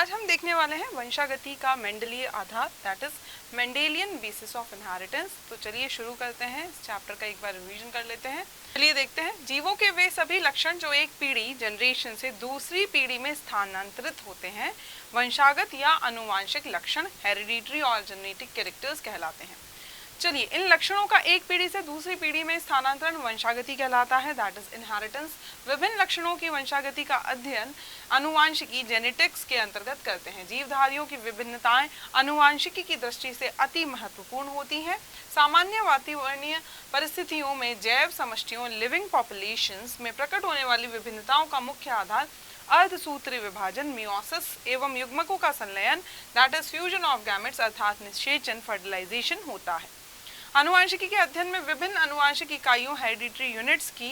आज हम देखने वाले हैं वंशागति का मेंडलीय आधार, that is Mendelian basis of inheritance. तो चलिए शुरू करते हैं, इस चैप्टर का एक बार रिवीजन कर लेते हैं। चलिए देखते हैं, जीवों के वे सभी लक्षण जो एक पीढ़ी जनरेशन से दूसरी पीढ़ी में स्थानांतरित होते हैं वंशागत या आनुवांशिक लक्षण, हेरिडिटरी और जेनेटिक कैरेक्टर्स कहलाते हैं। चलिए, इन लक्षणों का एक पीढ़ी से दूसरी पीढ़ी में स्थानांतरण वंशागति कहलाता है, दैट इज इनहेरिटेंस। विभिन्न लक्षणों की वंशागति का अध्ययन आनुवांशिकी जेनेटिक्स के अंतर्गत करते हैं। जीवधारियों की विभिन्नताएं आनुवांशिकी की दृष्टि से अति महत्वपूर्ण होती हैं। सामान्य वातावरणीय परिस्थितियों में जैव समष्टियों लिविंग पॉपुलेशंस में प्रकट होने वाली विभिन्नताओं का मुख्य आधार अर्धसूत्री विभाजन, मियोसिस एवं युग्मकों का संलयन, that is fusion of gametes अर्थात निषेचन, फर्टिलाइजेशन होता है। आनुवांशिकी के अध्ययन में विभिन्न आनुवांशिक इकाइयों हेरिडिटरी यूनिट्स की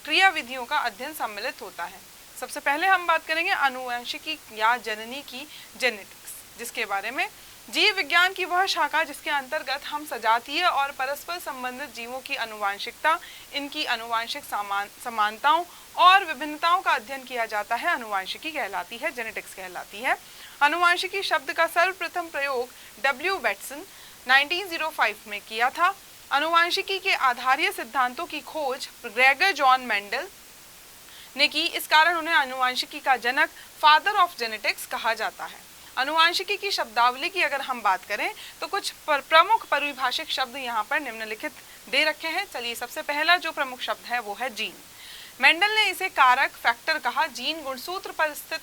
क्रियाविधियों का अध्ययन सम्मिलित होता है। सबसे पहले हम बात करेंगे आनुवांशिकी या जननी की जेनेटिक्स, जिसके बारे में जीव विज्ञान की वह शाखा जिसके अंतर्गत हम सजातीय और परस्पर संबंधित जीवों की आनुवांशिकता, इनकी आनुवांशिक समानताओं और विभिन्नताओं का अध्ययन किया जाता है, आनुवांशिकी कहलाती है, जेनेटिक्स कहलाती है। आनुवांशिकी शब्द का सर्वप्रथम प्रयोग डब्ल्यू वेटसन 1905 में किया था। आनुवांशिकी के आधारीय सिद्धांतों की खोज ग्रेगर जॉन मेंडल ने की, इस कारण उन्हें आनुवांशिकी का जनक, फादर ऑफ जेनेटिक्स कहा जाता है। आनुवांशिकी की शब्दावली की अगर हम बात करें तो कुछ प्रमुख परिभाषिक शब्द यहाँ पर निम्नलिखित दे रखे हैं। चलिए, सबसे पहला जो प्रमुख शब्द है वो है जीन। मेंडल ने इसे कारक, फैक्टर कहा। जीन गुणसूत्र पर स्थित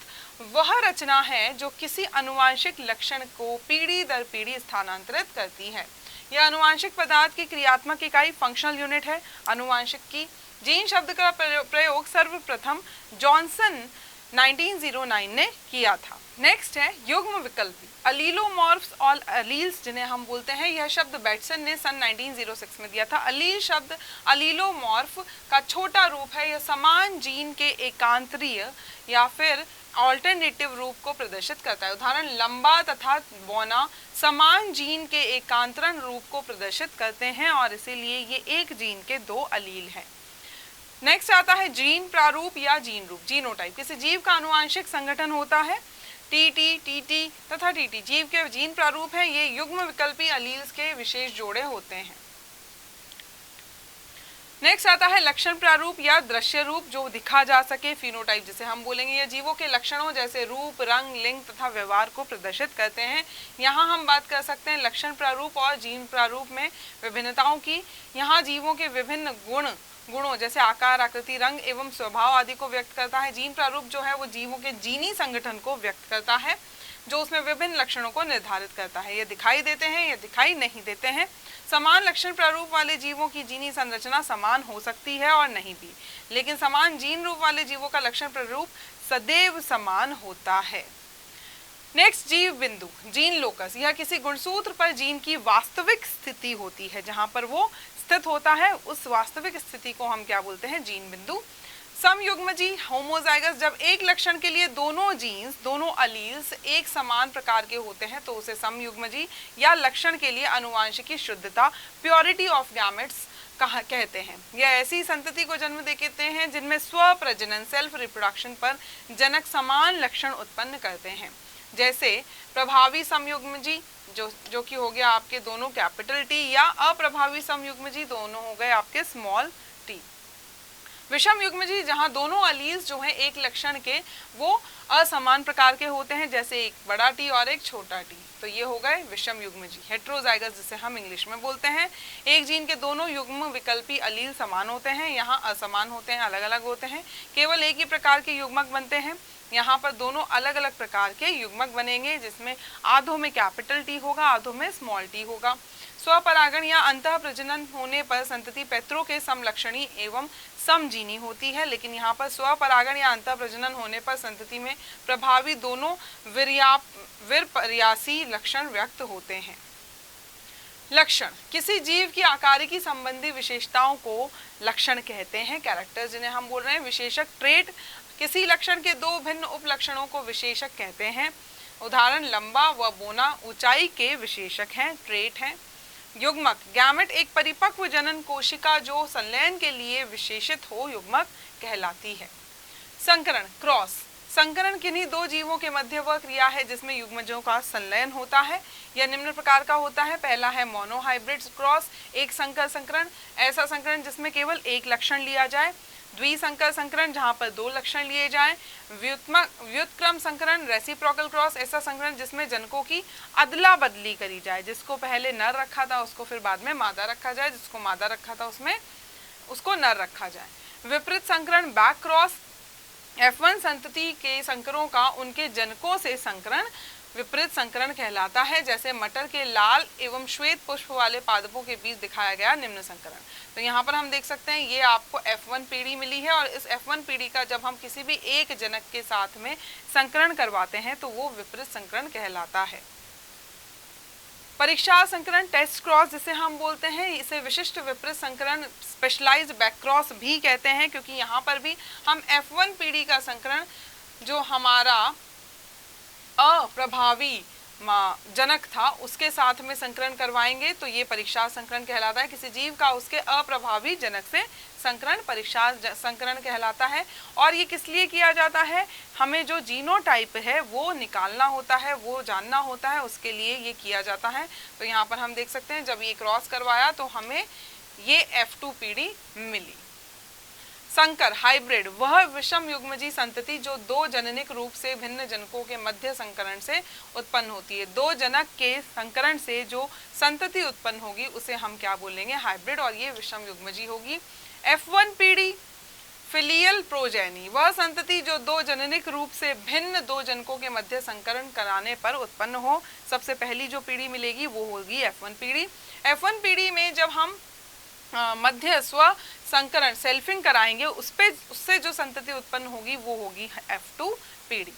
वह रचना है जो किसी आनुवांशिक लक्षण को पीढ़ी दर पीढ़ी स्थानांतरित करती है। यह आनुवांशिक पदार्थ की क्रियात्मक इकाई फंक्शनल यूनिट है। आनुवांशिक की जीन शब्द का प्रयोग सर्वप्रथम जॉनसन 1909 ने किया था। नेक्स्ट है युग्म विकल्पी, अलीलोमॉर्फ्स और अलील्स जिन्हें हम बोलते हैं, यह शब्द बेटसन ने सन 1906 में दिया था। अलील शब्द अलीलोमॉर्फ का छोटा रूप है। यह समान जीन के एकांतरीय या फिर ऑल्टरनेटिव रूप को प्रदर्शित करता है। उदाहरण, लंबा तथा बौना समान जीन के एकांतरण रूप को प्रदर्शित करते हैं और इसीलिए ये एक जीन के दो अलील हैं। नेक्स्ट आता है जीन प्रारूप या जीन रूप, जीनोटाइप। किसी जीव का आनुवांशिक संगठन होता है, टीटी, टीटी तथा टीटी जीव के जीन प्रारूप हैं। ये युग्म विकल्पी अलील्स के विशेष जोड़े होते हैं। नेक्स्ट आता है लक्षण प्रारूप या दृश्य रूप, जो दिखा जा सके, फिनोटाइप जिसे हम बोलेंगे। ये जीवों के लक्षणों जैसे रूप, रंग, लिंग तथा व्यवहार को प्रदर्शित करते हैं। यहाँ हम बात कर सकते हैं लक्षण प्रारूप और जीन प्रारूप में विभिन्नताओं की। यहाँ जीवों के विभिन्न गुणों जैसे आकार, आकृति, रंग एवं स्वभाव आदि को व्यक्त करता है। जीन प्रारूप जो है वो जीवों के जीनी संगठन को व्यक्त करता है, जो उसमें विभिन्न लक्षणों को निर्धारित करता है। ये दिखाई देते हैं, ये दिखाई नहीं देते हैं। समान लक्षण प्रारूप वाले जीवों की जीनी संरचना समान हो सकती है और नहीं भी, लेकिन समान जीन रूप वाले जीवों का लक्षण प्रारूप सदैव समान होता है। नेक्स्ट, जीव बिंदु, जीन लोकस। यह किसी गुणसूत्र पर जीन की वास्तविक स्थिति होती है, जहां पर वो स्थित होता है, उस वास्तविक स्थिति को हम क्या बोलते हैं, जीन बिंदु। समयुग्मजी, होमोजाइगस, जब एक लक्षण के लिए दोनों जीन्स, दोनों अलील्स एक समान प्रकार के होते हैं तो उसे समयुग्मजी या लक्षण के लिए आनुवांशिकी शुद्धता, प्योरिटी ऑफ गैमेट्स कहते हैं। यह ऐसी संतति को जन्म देते हैं जिनमें स्वप्रजनन, सेल्फ रिप्रोडक्शन पर जनक समान लक्षण उत्पन्न करते हैं। जैसे प्रभावी समयुग्मजी जो कि हो गया आपके दोनों कैपिटल टी, या अप्रभावी समयुग्मजी दोनों हो गए आपके स्मॉल टी। विषम युग्मजी, जहां दोनों अलील्स जो हैं एक लक्षण के वो असमान प्रकार के होते हैं, जैसे एक बड़ा टी और एक छोटा टी, तो ये हो गए विषम युग्मजी। हेट्रोजाइगस जिसे हम इंग्लिश में बोलते हैं, एक जीन के दोनों युग्म विकल्पी अलील समान होते हैं, यहाँ असमान होते हैं, अलग अलग होते हैं। केवल एक ही प्रकार के युग्मक बनते हैं, यहाँ पर दोनों अलग अलग प्रकार के युग्मक बनेंगे, जिसमें आधों में कैपिटल टी होगा, आधों में स्मॉल टी होगा। स्वपरागण या अंतः प्रजनन होने पर संतति पैतरों के समलक्षणी एवं समजीनी होती है, लेकिन यहाँ पर स्वपरागण या अंतः प्रजनन होने पर संतति में प्रभावी दोनों विपर्यासी लक्षण व्यक्त होते हैं। लक्षण, किसी जीव की आकारिकी संबंधी विशेषताओं को लक्षण कहते हैं, कैरेक्टर्स जिन्हें हम बोल रहे हैं। विशेषक, ट्रेट, किसी लक्षण के दो भिन्न उपलक्षणों को विशेषक कहते हैं। उदाहरण, लंबा व बोना ऊंचाई के विशेषक हैं, ट्रेट हैं। युग्मक, गैमेट एक परिपक्व जनन कोशिका जो संलयन के लिए विशेषित हो, युग्मक कहलाती है। संकरण, क्रॉस, संकरण किन्हीं दो जीवों के मध्य वह क्रिया है जिसमें युग्मजों का संलयन होता है। यह निम्न प्रकार का होता है। पहला है मोनोहाइब्रिड क्रॉस, एक संकर संकरण, ऐसा संकरण जिसमें केवल एक लक्षण लिया जाए। द्विसंकर संकरण, जहां पर दो लक्षण लिए जाएं। व्युत्क्रम संकरण, रेसिप्रोकल क्रॉस, ऐसा संकरण जिसमें जनकों की अदला बदली करी जाए, जिसको पहले नर रखा था उसको फिर बाद में मादा रखा जाए, जिसको मादा रखा था उसमें उसको नर रखा जाए। विपरीत संकरण, बैक क्रॉस, F1 संतति के संकरों का उनके जनकों से संकरण विपरीत संकरण कहलाता है। जैसे मटर के लाल एवं श्वेत पुष्प वाले पादपों के बीच दिखाया गया निम्न संकरण। तो यहाँ पर हम देख सकते हैं ये आपको F1 पीढ़ी मिली है और इस F1 पीढ़ी का जब हम किसी भी एक जनक के साथ में संकरण करवाते हैं तो वो विपरीत संकरण कहलाता है। परीक्षा संकरण, टेस्ट क्रॉस जिसे हम बोलते हैं, इसे विशिष्ट विपरीत संकरण, स्पेशलाइज्ड बैक क्रॉस भी कहते हैं, क्योंकि यहाँ पर भी हम F1 पीढ़ी का संकरण जो हमारा अप्रभावी जनक था उसके साथ में संकरण करवाएंगे तो ये परीक्षा संकरण कहलाता है। किसी जीव का उसके अप्रभावी जनक से संकरण परीक्षा संकरण कहलाता है। और ये किस लिए किया जाता है, हमें जो जीनोटाइप है वो निकालना होता है, वो जानना होता है, उसके लिए ये किया जाता है। तो यहाँ पर हम देख सकते हैं जब ये क्रॉस करवाया तो हमें ये F2 पीढ़ी मिली। संकर हाइब्रिड, वह विषम युग्मजी संतति जो दो जननिक रूप से भिन्न जनकों के मध्य संकरण से उत्पन्न होती है। दो जनक के संकरण से जो संतति उत्पन्न होगी उसे हम क्या बोलेंगे, हाइब्रिड, और ये विषम युग्मजी होगी। F1 पीढ़ी फिलियल प्रोजेनी, वह संतति जो दो जननिक रूप से भिन्न दो जनकों के मध्य संकरण कराने पर उत्पन्न हो। सबसे पहली जो पीढ़ी मिलेगी वो होगी F1 पीढ़ी। F1 पीढ़ी में जब हम मध्य स्व संकरण सेल्फिंग कराएंगे उससे जो संतति उत्पन्न होगी वो होगी F2 पीढ़ी।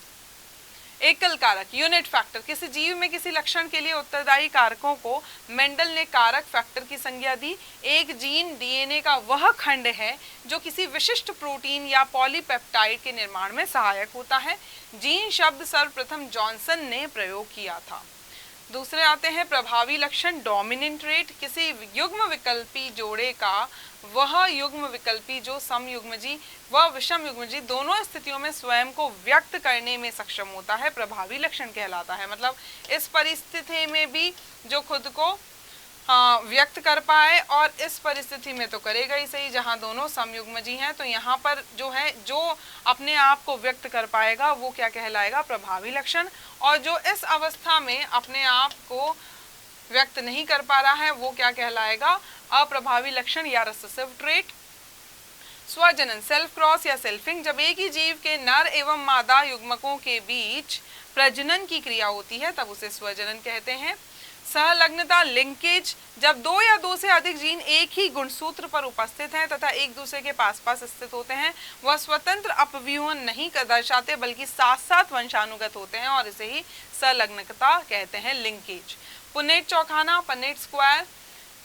एकल कारक, यूनिट फैक्टर, किसी जीव में किसी लक्षण के लिए उत्तरदायी कारकों को मेंडल ने कारक फैक्टर की संज्ञा दी। एक जीन डीएनए का वह खंड है जो किसी विशिष्ट प्रोटीन या पॉलीपेप्टाइड के निर्माण में सहायक होता है। जीन शब्द सर्वप्रथम जॉनसन ने प्रयोग किया था। दूसरे आते हैं प्रभावी लक्षण, डोमिनेंट ट्रेट, किसी युग्म विकल्पी जोड़े का वह युग्म विकल्पी जो समयुग्मजी व विषम युग्मजी दोनों स्थितियों में स्वयं को व्यक्त करने में सक्षम होता है, प्रभावी लक्षण कहलाता है। मतलब इस परिस्थिति में भी जो खुद को व्यक्त कर पाए और इस परिस्थिति में तो करेगा ही सही जहां दोनों समयुग्मजी हैं। तो यहाँ पर जो है जो अपने आप को व्यक्त कर पाएगा वो क्या कहलाएगा, प्रभावी लक्षण, और जो इस अवस्था में अपने आप को व्यक्त नहीं कर पा रहा है वो क्या कहलाएगा, अप्रभावी लक्षण या रिसेसिव ट्रेट। स्वजनन, सेल्फ क्रॉस या सेल्फिंग, जब एक ही जीव के नर एवं मादा युग्मकों के बीच प्रजनन की क्रिया होती है तब उसे स्वजनन कहते हैं। सहलग्नता, लिंकेज, जब दो या दो से अधिक जीन एक ही गुणसूत्र पर उपस्थित हैं तथा एक दूसरे के पास पास स्थित होते हैं, वह स्वतंत्र अपव्यूहन नहीं दर्शाते बल्कि साथ साथ वंशानुगत होते हैं और इसे ही सहलग्नता कहते हैं, लिंकेज। पुन्नेट चौखाना, पन्नेट स्क्वायर,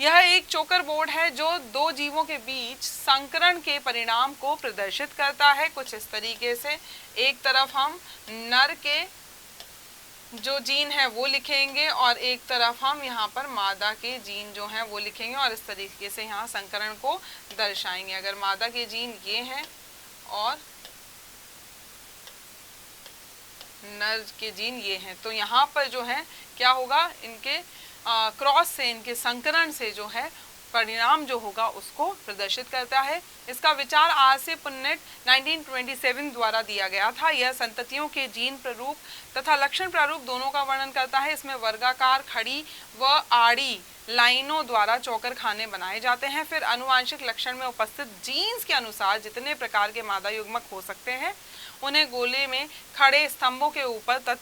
यह एक चोकर बोर्ड है जो दो जीवों के बीच संकरण के परिणाम को प्रदर्शित करता है कुछ इस तरीके से। एक तरफ हम नर के जो जीन है वो लिखेंगे और एक तरफ हम यहाँ पर मादा के जीन जो हैं वो लिखेंगे और इस तरीके से यहाँ संकरण को दर्शाएंगे। अगर मादा के जीन ये हैं और नर के जीन ये हैं तो यहाँ पर जो है क्या होगा, इनके क्रॉस से, इनके संकरण से जो है परिणाम जो होगा उसको प्रदर्शित करता है। इसका विचार आज से पुन्नेट 1927 द्वारा दिया गया था। यह संततियों के जीन प्रारूप तथा लक्षण प्रारूप दोनों का वर्णन करता है। इसमें वर्गाकार, खड़ी व आड़ी लाइनों द्वारा चौकर खाने बनाए जाते हैं। फिर अनुवांशिक लक्षण में उपस्थित जीन्स के अनुसार जितने प्रकार के मादा युग्मक हो सकते हैं उन्हें गोले में खड़े स्तंभों के ऊपर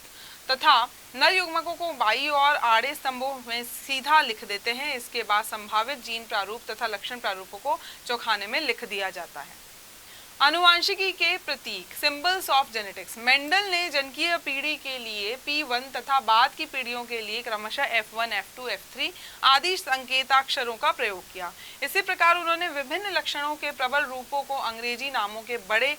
तथा नर युग्मकों को बाई और आड़े स्तंभों में सीधा लिख देते हैं। इसके बाद संभावित जीन प्रारूप तथा लक्षण प्रारूपों को चौखाने में लिख दिया जाता है। आनुवांशिकी के प्रतीक, सिंबल्स ऑफ जेनेटिक्स, मेंडल ने जनकीय पीढ़ी के लिए P1 तथा बाद की पीढ़ियों के लिए क्रमशः F1, F2, F3 आदि संकेताक्षरों का प्रयोग किया। इसी प्रकार उन्होंने विभिन्न लक्षणों के प्रबल रूपों को अंग्रेजी नामों के बड़े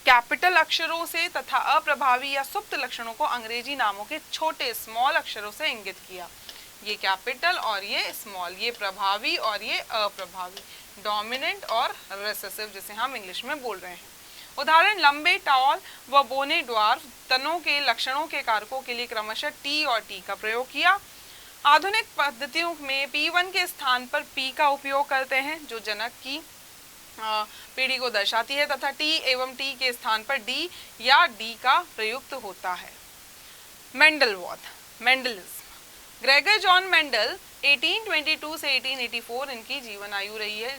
कैपिटल अक्षरों से तथा अप्रभावी या सुप्त लक्षणों को अंग्रेजी नामों के छोटे स्मॉल अक्षरों से इंगित किया। ये कैपिटल और ये स्मॉल, ये प्रभावी और ये अप्रभावी, डोमिनेंट और रिसेसिव जिसे हम इंग्लिश में बोल रहे हैं। उदाहरण लंबे, टॉल व बोने ड्वार्फ तनों के लक्षणों के कारकों के लिए क्रमशः टी और टी का प्रयोग किया। आधुनिक पद्धतियों में P1 के स्थान पर P का उपयोग करते हैं जो जनक की पीढ़ी को दर्शाती है, तथा T एवं T के स्थान पर D या D का प्रयुक्त होता है। मेंडलवाद, मेंडलिज्म। ग्रेगर जॉन मेंडल 1822 से 1884 इनकी जीवन आयु रही है।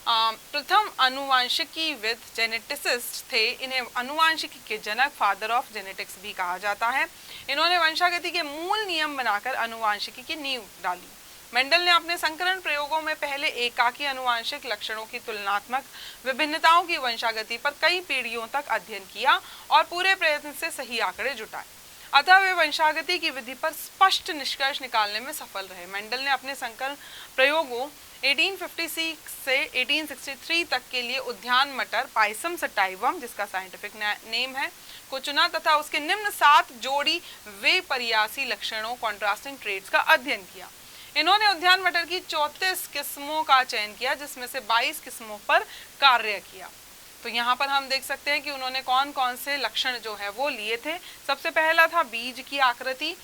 प्रथम आनुवांशिकीविद जेनेटिसिस्ट थे। इन्हें आनुवांशिकी के जनक, फादर ऑफ जेनेटिक्स भी कहा जाता है। इन्होंने वंशागति के मूल नियम बनाकर आनुवांशिकी की नींव डाली। मेंडल ने अपने संकरण प्रयोगों में पहले एकाकी आनुवांशिक लक्षणों की तुलनात्मक विभिन्नताओं की वंशागति पर कई पीढ़ियों तक अध्ययन किया और पूरे प्रयत्न से सही आंकड़े जुटाए। अतः वे वंशागति की विधि पर स्पष्ट निष्कर्ष निकालने में सफल रहे। मेंडल ने अपने संकरण प्रयोगों 1856 से 1863 तक के लिए उद्यान मटर पाइसम सटाइवम, जिसका साइंटिफिक नेम है, को चुना तथा उसके निम्न 7 जोड़ी वे परियासी लक्षणों कॉन्ट्रास्टिंग ट्रेड्स का अध्ययन किया। इन्होंने उद्यान मटर की 34 किस्मों का चयन किया जिसमें से 22 किस्मों पर कार्य किया। तो यहाँ पर हम देख सकते हैं कि उन्होंने कौन कौन से लक्षण जो है वो लिए थे। सबसे पहला था बीज की आकृति,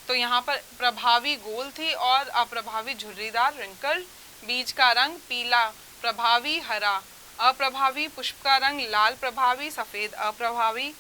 तो यहाँ पर प्रभावी गोल थी और अप्रभावी झुर्रीदार रिंकल। बीज का रंग पीला प्रभावी, हरा अप्रभावी, पुष्प का रंग लाल प्रभावी, सफेद अप्रभावी।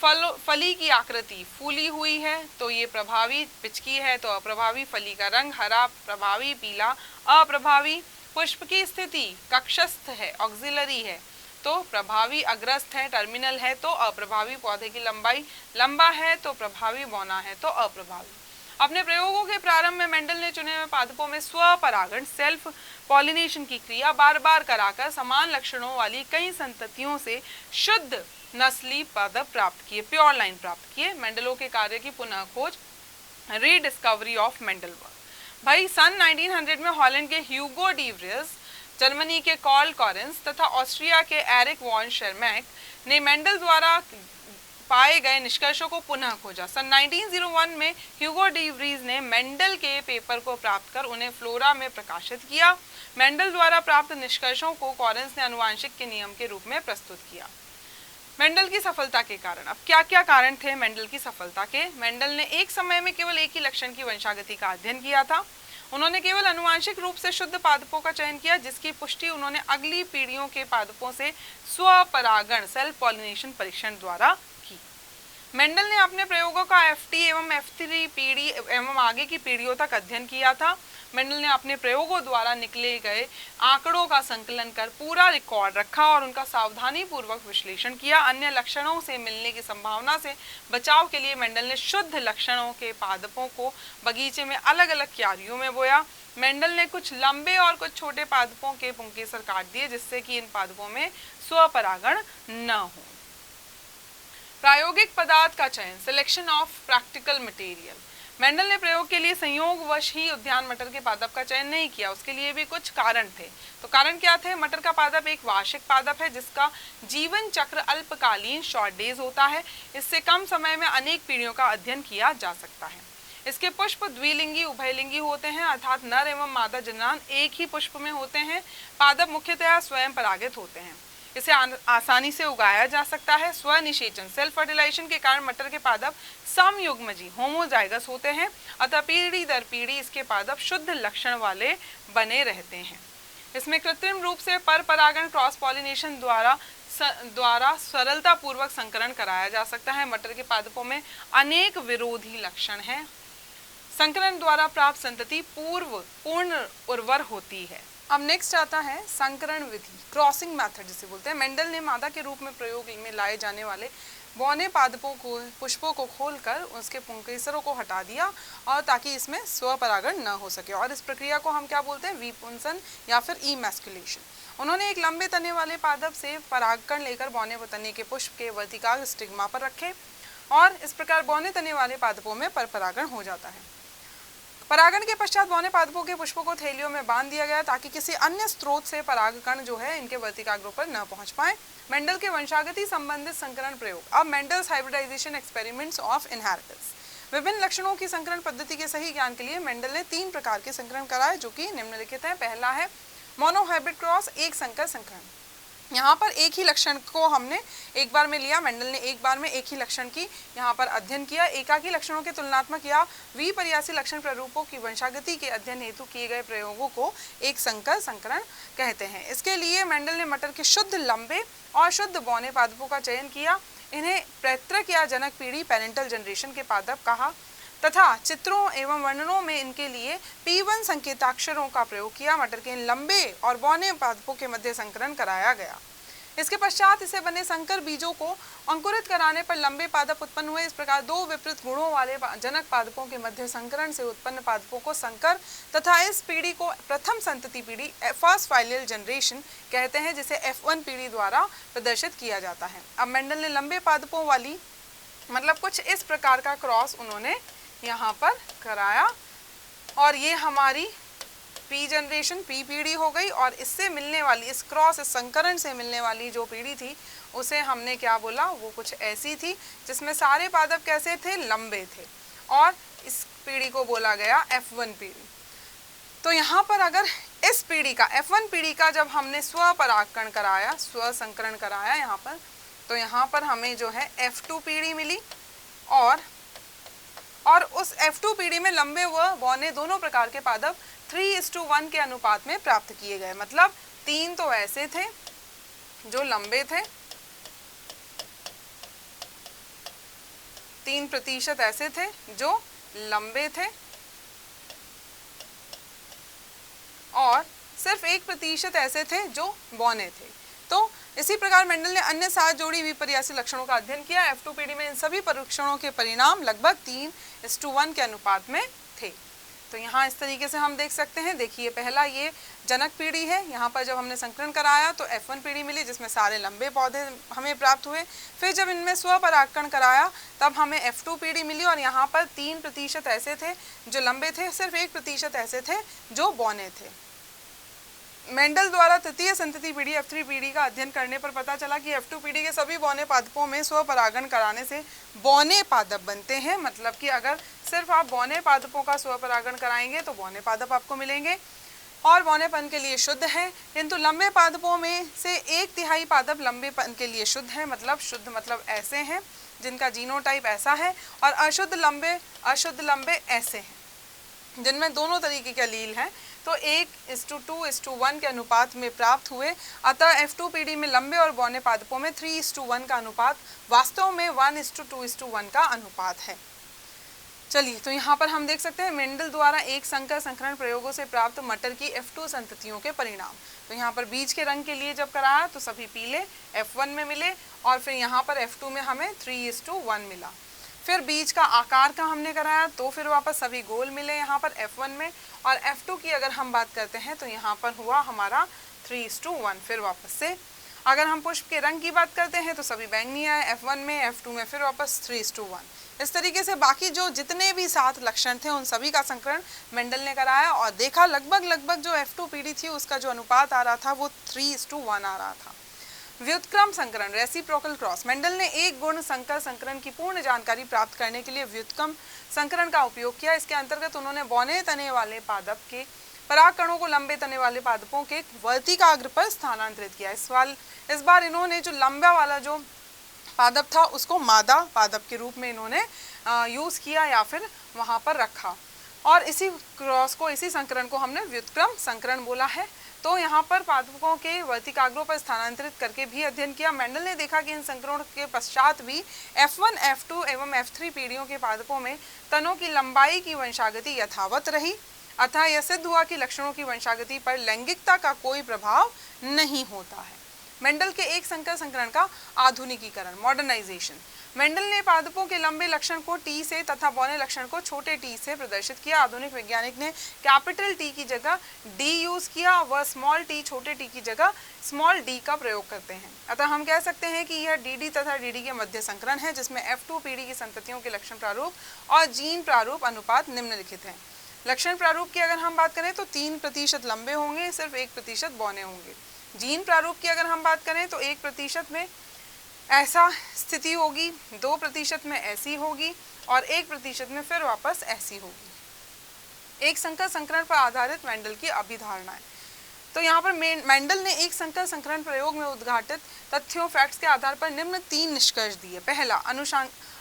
फली की आकृति फूली हुई है तो ये प्रभावी, पिचकी है तो अप्रभावी, फली का रंग हरा प्रभावी, पीला अप्रभावी। पुष्प की स्थिति कक्षस्थ है, ऑक्सिलरी है तो प्रभावी, अग्रस्थ है, टर्मिनल है तो अप्रभावी। पौधे की लंबाई लंबा है तो प्रभावी, बौना है तो अप्रभावी। अपने प्रयोगों के प्रारंभ में मेंडल ने चुने हुए पादपों में स्वपरागण सेल्फ पॉलिनेशन की क्रिया बार बार कराकर समान लक्षणों वाली कई संततियों से शुद्ध नस्ली पादप प्राप्त किए, प्योर लाइन प्राप्त किए। मेंडलों के कार्य की पुनः खोज, रीडिस्कवरी ऑफ मेंडल वर्क। भाई सन 1900 में हॉलैंड के ह्यूगो डी व्रियस, जर्मनी के कार्ल कॉरेंस तथा ऑस्ट्रिया के एरिक वॉन शर्मैक ने मेंडल द्वारा पाए गए निष्कर्षों को पुनः खोजा। सन 1901 में ह्यूगो डी व्रीज ने मेंडल के पेपर को प्राप्त कर उन्हें फ्लोरा में प्रकाशित किया। मेंडल द्वारा प्राप्त निष्कर्षों को कॉरेंस ने आनुवांशिक के नियम के रूप में प्रस्तुत किया। मेंडल की सफलता के कारण, अब क्या क्या कारण थे मेंडल की सफलता के? मेंडल ने एक समय में केवल एक ही लक्षण की वंशागति का अध्ययन किया था। उन्होंने केवल आनुवांशिक रूप से शुद्ध पादपों का चयन किया जिसकी पुष्टि उन्होंने अगली पीढ़ियों के पादपों से स्वपरागण सेल्फ पॉलिनेशन परीक्षण द्वारा की। मेंडल ने अपने प्रयोगों का F2 एवं F3 पीढ़ी एवं आगे की पीढ़ियों तक अध्ययन किया था। मेंडल ने अपने प्रयोगों द्वारा निकले गए आंकड़ों का संकलन कर पूरा रिकॉर्ड रखा और उनका सावधानी पूर्वक विश्लेषण किया। अन्य लक्षणों से मिलने की संभावना से बचाव के लिए मेंडल ने शुद्ध लक्षणों के पादपों को बगीचे में अलग अलग क्यारियों में बोया। मेंडल ने कुछ लंबे और कुछ छोटे पादपों के पुंकेसर काट दिए जिससे कि इन पादपों में स्वपरागण न हो। प्रायोगिक पदार्थ का चयन, selection of practical material. Mendel ने प्रयोग के लिए संयोगवश ही उद्यान मटर के पादप का चयन नहीं किया, उसके लिए भी कुछ कारण थे। तो कारण क्या थे? मटर का पादप एक वार्षिक पादप है जिसका जीवन चक्र अल्पकालीन शॉर्ट डेज होता है। इससे कम समय में अनेक पीढ़ियों का अध्ययन किया जा सकता है। इसके पुष्प द्विलिंगी उभयलिंगी होते हैं अर्थात नर एवं मादा जनान एक ही पुष्प में होते हैं। पादप मुख्यतः स्वयं परागित होते हैं। इसे आसानी से उगाया जा सकता है। स्वनिषेचन सेल्फ फर्टिलाइजेशन के कारण मटर के पादप समयुग्मजी होमोजाइगस होते हैं अतः पीढ़ी दर पीढ़ी इसके पादप शुद्ध लक्षण वाले बने रहते हैं। इसमें कृत्रिम रूप से पर परागण क्रॉस पॉलिनेशन द्वारा सरलता पूर्वक संकरण कराया जा सकता है। मटर के पादपों में अनेक विरोधी लक्षण हैं। संकरण द्वारा प्राप्त संतति पूर्ण उर्वर होती है। अब नेक्स्ट आता है संकरण विधि, क्रॉसिंग मेथड जिसे बोलते हैं। मेंडल ने मादा के रूप में प्रयोग में लाए जाने वाले बौने पादपों को पुष्पों को खोलकर उसके पुंकेसरों को हटा दिया और ताकि इसमें स्वपरागण न हो सके, और इस प्रक्रिया को हम क्या बोलते हैं? विपुंसन या फिर इमैस्कुलेशन। उन्होंने एक लंबे तने वाले पादप से परागकण लेकर बौने तने के पुष्प के वर्तिकाग्र स्टिग्मा पर रखे और इस प्रकार बौने तने वाले पादपों में परपरागण हो जाता है। परागण के पश्चात बौने पादपों के पुष्पों को थैलियों में बांध दिया गया ताकि किसी अन्य स्रोत से परागकण जो है इनके वर्तिकाग्रों पर न पहुंच पाए। मेंडल के वंशागति संबंधित संकरण प्रयोग। अब Mendel's hybridisation experiments of inheritance. विभिन्न लक्षणों की संकरण पद्धति के सही ज्ञान के लिए मेंडल ने 3 प्रकार के संकरण कराए जो कि निम्नलिखित हैं। पहला है मोनोहाइब्रिड क्रॉस, एक संकर संकरण। यहाँ पर एक ही लक्षण को हमने एक बार में लिया, मेंडल ने एक बार में एक ही लक्षण की यहाँ पर अध्ययन किया। एकाकी लक्षणों के तुलनात्मक या विपर्यासी लक्षण प्रारूपों की वंशागति के अध्ययन हेतु किए गए प्रयोगों को एक संकर संकरण कहते हैं। इसके लिए मेंडल ने मटर के शुद्ध लंबे और शुद्ध बौने पादपों का चयन किया। इन्हें पैतृक या जनक पीढ़ी पेरेंटल जनरेशन के पादप कहा तथा चित्रों एवं वर्णनों में इनके लिए P1 संकेताक्षरों का प्रयोग किया। मटर के लंबे और बौने पादपों के मध्य संकरण कराया गया। इसके पश्चात इसे बने संकर बीजों को अंकुरित कराने पर लंबे पादप उत्पन्न हुए। इस प्रकार दो विपरीत गुणों वाले जनक पादपों के मध्य संकरण से उत्पन्न पादपों को संकर तथा इस पीढ़ी को प्रथम संतति पीढ़ी फर्स्ट फाइलियल जनरेशन कहते हैं, जिसे F1 पीढ़ी द्वारा प्रदर्शित किया जाता है। अब मेंडल ने लंबे पादपों वाली मतलब कुछ इस प्रकार का क्रॉस उन्होंने यहाँ पर कराया और ये हमारी पी जनरेशन पी पीढ़ी हो गई। और इससे मिलने वाली इस क्रॉस इस संकरण से मिलने वाली जो पीढ़ी थी उसे हमने क्या बोला, वो कुछ ऐसी थी जिसमें सारे पादप कैसे थे, लंबे थे, और इस पीढ़ी को बोला गया F1 पीढ़ी। तो यहाँ पर अगर इस पीढ़ी का F1 पीढ़ी का जब हमने स्वपरागकण कराया, स्व संकरण कराया यहाँ पर, तो यहाँ पर हमें जो है F2 पीढ़ी मिली और उस F2 पीढ़ी में लंबे व बौने दोनों प्रकार के पादप 3:1 के अनुपात में प्राप्त किए गए। मतलब 3 तो ऐसे थे जो लंबे थे, 3% ऐसे थे जो लंबे थे और सिर्फ 1% ऐसे थे जो बौने थे। तो इसी प्रकार मेंडल ने अन्य 7 जोड़ी विपर्यासी लक्षणों का अध्ययन किया। F2 पीढ़ी में इन सभी परीक्षणों के परिणाम लगभग 3:1 के अनुपात में थे। तो यहाँ इस तरीके से हम देख सकते हैं। देखिए पहला ये जनक पीढ़ी है, यहाँ पर जब हमने संकरण कराया तो F1 पीढ़ी मिली जिसमें सारे लंबे पौधे हमें प्राप्त हुए। फिर जब इनमें स्वपरागकण कराया तब हमें F2 पीढ़ी मिली और यहाँ पर 3% ऐसे थे जो लंबे थे, सिर्फ 1% ऐसे थे जो बौने थे। मेंडल द्वारा तृतीय संतति पीढ़ी F3 पीढ़ी का अध्ययन करने पर पता चला कि F2 पीढ़ी के सभी बौने पादपों में स्वपरागण कराने से बौने पादप बनते हैं। मतलब कि अगर सिर्फ आप बौने पादपों का स्वपरागण कराएंगे तो बौने पादप आपको मिलेंगे और बौनेपन के लिए शुद्ध है, किंतु लंबे पादपों में से 1/3 पादप लंबेपन के लिए शुद्ध है। मतलब शुद्ध मतलब ऐसे हैं जिनका जीनोटाइप ऐसा है, और अशुद्ध लंबे ऐसे हैं जिनमें दोनों तरीके के एलील हैं। तो 1:2:1 के अनुपात में प्राप्त हुए। अतः F2 पीढ़ी में लंबे और बौने पादपों में 3:1 का अनुपात वास्तव में 1:2:1 का अनुपात है। चलिए, तो यहाँ पर हम देख सकते हैं मेंडल द्वारा एक संकर संकरण प्रयोगों से प्राप्त मटर की F2 संततियों के परिणाम। तो यहाँ पर बीज के रंग के लिए जब कराया तो सभी पीले F1 में मिले और फिर यहाँ पर F2 में हमें 3:1 मिला। फिर बीज का आकार का हमने कराया तो फिर वापस सभी गोल मिले यहाँ पर F1 में, और F2 की अगर हम बात करते हैं तो यहाँ पर हुआ हमारा 3:1। फिर वापस से अगर हम पुष्प के रंग की बात करते हैं तो सभी बैंगनी आए F1 में, F2 में फिर वापस 3:1। इस तरीके से बाकी जो जितने भी 7 लक्षण थे उन सभी का संकरण मेंडल ने कराया और देखा लगभग जो F2 पीढ़ी थी उसका जो अनुपात आ रहा था वो 3:1 आ रहा था। व्युत्क्रम संकरण रेसिप्रोकल क्रॉस। मेंडल ने एक गुण संकर संकरण की पूर्ण जानकारी प्राप्त करने के लिए व्युत्क्रम संकरण का उपयोग किया। इसके अंतर्गत उन्होंने बौने तने वाले पादप के पराग कणों को लंबे तने वाले पादपों के वर्तिकाग्र पर स्थानांतरित किया। इस बार इन्होंने जो लंबा वाला जो पादप था उसको मादा पादप के रूप में इन्होंने यूज किया या फिर वहां पर रखा, और इसी क्रॉस को इसी संकरण को हमने व्युत्क्रम संकरण बोला है। तो यहाँ पर पादपों के वर्तिकाग्रों पर स्थानांतरित करके भी अध्ययन किया। मेंडल ने देखा कि इन संकरणों के पश्चात भी F1, F2 एवं F3 पीढ़ियों के पादपों में तनों की लंबाई की वंशागति यथावत रही। अतः यह सिद्ध हुआ कि लक्षणों की वंशागति पर लैंगिकता का कोई प्रभाव नहीं होता है। मेंडल के एक संकर संकरण का आधुनिकीकरण मॉडर्नाइजेशन। मेंडल ने पादपों के लंबे लक्षण को T से तथा बौने लक्षण को छोटे t से प्रदर्शित किया। आधुनिक वैज्ञानिक ने कैपिटल T की जगह D यूज किया व स्मॉल t छोटे t की जगह स्मॉल d का प्रयोग करते हैं। अतः हम कह सकते हैं कि यह DD तथा DD के मध्य संकरण है जिसमें F2 पीढ़ी की संततियों के लक्षण प्रारूप और जीन प्रारूप अनुपात निम्नलिखित हैं। लक्षण प्रारूप की अगर हम बात करें तो 3% लंबे होंगे, सिर्फ 1% बौने होंगे। जीन प्रारूप की अगर हम बात करें तो 1% में ऐसा स्थिति होगी, 2% में ऐसी होगी और 1% में फिर वापस ऐसी होगी। एक संकर संकरण पर आधारित मेंडल की अभिधारणाएं। तो यहाँ पर मेंडल ने एक संकर संकरण प्रयोग में उद्घाटित तथ्यों फैक्ट्स के आधार पर निम्न 3 निष्कर्ष दिए। पहला,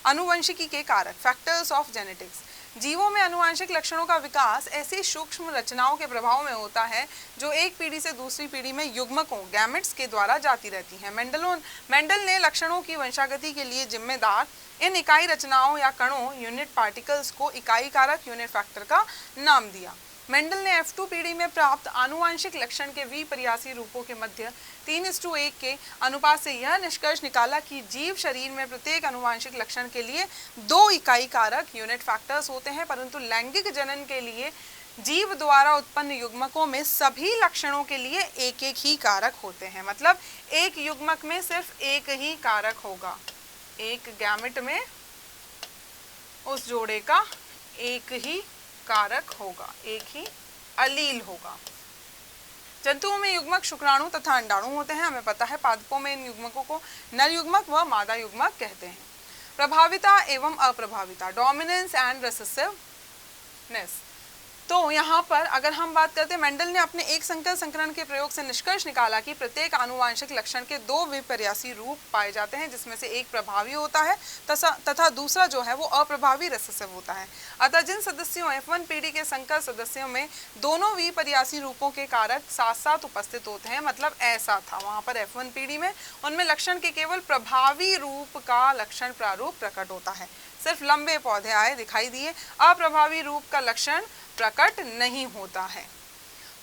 अनुवंशिकी के कारक फैक्टर्स ऑफ जेनेटिक्स। जीवों में अनुवांशिक लक्षणों का विकास ऐसी सूक्ष्म रचनाओं के प्रभाव में होता है जो एक पीढ़ी से दूसरी पीढ़ी में युग्मकों गैमेट्स के द्वारा जाती रहती हैं। मेंडल ने लक्षणों की वंशागति के लिए जिम्मेदार इन इकाई रचनाओं या कणों यूनिट पार्टिकल्स को इकाई कारक यूनिट फैक्टर का नाम दिया। मेंडल ने F2 पीढ़ी में प्राप्त आनुवांशिक लक्षण के विपर्यासी रूपों के मध्य 3:1 के अनुपात से यह निष्कर्ष निकाला कि जीव शरीर में प्रत्येक आनुवांशिक लक्षण के लिए 2 इकाई कारक यूनिट फैक्टर्स होते हैं, परंतु लैंगिक जनन के लिए जीव द्वारा उत्पन्न युग्मकों में सभी लक्षणों के लिए एक एक ही कारक होते हैं। मतलब एक युग्मक में सिर्फ एक ही कारक होगा, एक गैमेट में उस जोड़े का एक ही कारक होगा, एक ही अलील होगा। जंतुओं में युग्मक शुक्राणु तथा अंडाणु होते हैं, हमें पता है। पादपों में इन युग्मकों को नर युग्मक व मादा युग्मक कहते हैं। प्रभाविता एवं अप्रभाविता, डोमिनेंस एंड रिसेसिवनेस। तो यहाँ पर अगर हम बात करते हैं, मेंडल ने अपने एक संकर संकरण के प्रयोग से निष्कर्ष निकाला कि प्रत्येक आनुवांशिक लक्षण के 2 विपर्यासी रूप पाए जाते हैं, जिसमें से एक प्रभावी होता है तथा दूसरा जो है वो अप्रभावी रिसेसिव होता है। अतः जिन सदस्यों F1 पीढ़ी के संकर सदस्यों में दोनों विपर्यासी रूपों के कारक साथ साथ उपस्थित होते हैं, मतलब ऐसा था वहाँ पर F1 पीढ़ी में, उनमें लक्षण के केवल प्रभावी रूप का लक्षण प्रारूप प्रकट होता है। सिर्फ लंबे पौधे आए दिखाई दिए, अप्रभावी रूप का लक्षण प्रकट नहीं होता है।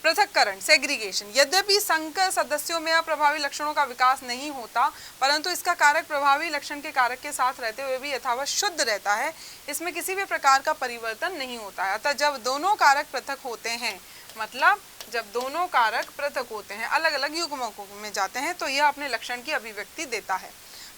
पृथक्करण सेग्रीगेशन, यद्यपि संकर सदस्यों में अप्रभावी लक्षणों का विकास नहीं होता, परंतु इसका कारक प्रभावी लक्षण के कारक के साथ रहते हुए भी यथावत शुद्ध रहता है, इसमें किसी भी प्रकार का परिवर्तन नहीं होता है। अतः जब दोनों कारक पृथक होते हैं, मतलब जब दोनों कारक पृथक होते हैं, अलग अलग युग्मकों में जाते हैं, तो यह अपने लक्षण की अभिव्यक्ति देता है।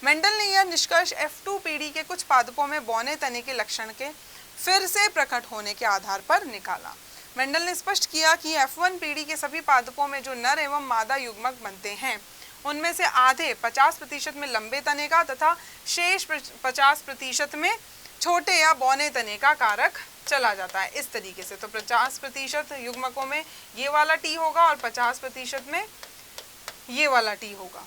मेंडल ने यह निष्कर्ष F2 पीढ़ी के कुछ पादपों में बौने तने के लक्षण के फिर से प्रकट होने के आधार पर निकाला। मेंडल ने स्पष्ट किया कि F1 पीढ़ी के सभी पादपों में जो नर एवं मादा युग्मक बनते हैं, उनमें से आधे 50% में लंबे तने का तथा शेष 50% में छोटे या बौने तने का कारक चला जाता है। इस तरीके से तो 50% युग्मकों में ये वाला टी होगा और 50% में ये वाला टी होगा।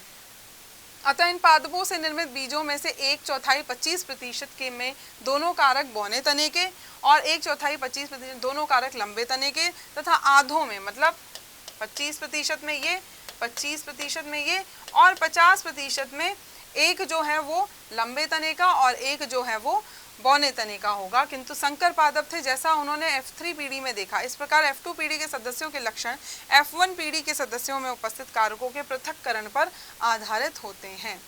अतः इन पादपों से निर्मित बीजों में से 1/4 25% के में दोनों कारक बौने तने के और 1/4 25% दोनों कारक लंबे तने के तथा आधों में, मतलब 25% में ये, 25% में ये और 50% में एक जो है वो लंबे तने का और एक जो है वो बौने तने का होगा। किंतु संकर पादप थे, जैसा उन्होंने F3 पीढ़ी में देखा। इस प्रकार F2 पीढ़ी के सदस्यों के लक्षण F1 पीढ़ी के सदस्यों में उपस्थित कारकों के पृथक्करण पर आधारित होते हैं।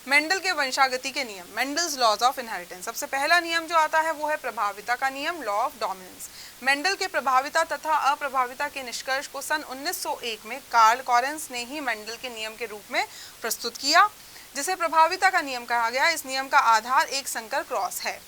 मेंडल के वंशागति के नियम, मेंडल्स लॉज ऑफ इनहेरिटेंस। सबसे पहला नियम जो आता है वो है प्रभाविता का नियम, लॉ ऑफ डोमिनेंस। मेंडल के प्रभाविता तथा अप्रभाविता के निष्कर्ष को सन 1901 में कार्ल कॉरेंस ने ही मेंडल के नियम के रूप में प्रस्तुत किया, जिसे प्रभाविता का नियम कहा गया। इस नियम का आधार एक संकर क्रॉस है।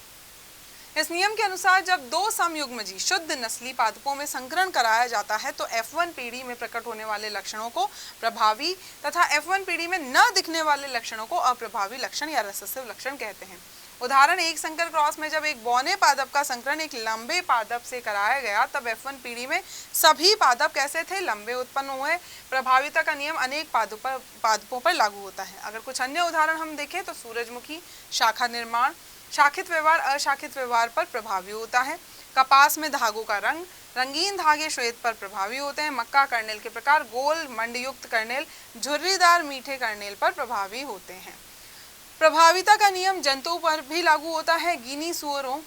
इस नियम के अनुसार जब 2 समयुग्मजी शुद्ध नस्ली पादपों में संकरण कराया जाता है तो F1 पीढ़ी में प्रकट होने वाले लक्षणों को प्रभावी तथा F1 पीढ़ी में न दिखने वाले लक्षणों को अप्रभावी लक्षण या रिसेसिव लक्षण कहते हैं। उदाहरण, एक संकर क्रॉस में जब एक बौने पादप का संकरण एक लंबे पादप से कराया गया, तब F1 पीढ़ी में सभी पादप कैसे थे? लंबे उत्पन्न हुए। प्रभाविता का नियम अनेक पादपों पर लागू होता है। अगर कुछ अन्य उदाहरण हम देखें तो सूरजमुखी शाखा निर्माण, शाखित व्यवहार अशाखित व्यवहार पर प्रभावी होता है। कपास में धागों का रंग, रंगीन धागे श्वेत पर प्रभावी होते हैं। मक्का कर्नेल के प्रकार, गोल मंडयुक्त कर्नेल, झुर्रीदार मीठे कर्नेल पर प्रभावी होते हैं। प्रभाविता का नियम जंतुओं पर भी लागू होता है। गिनी सुअरों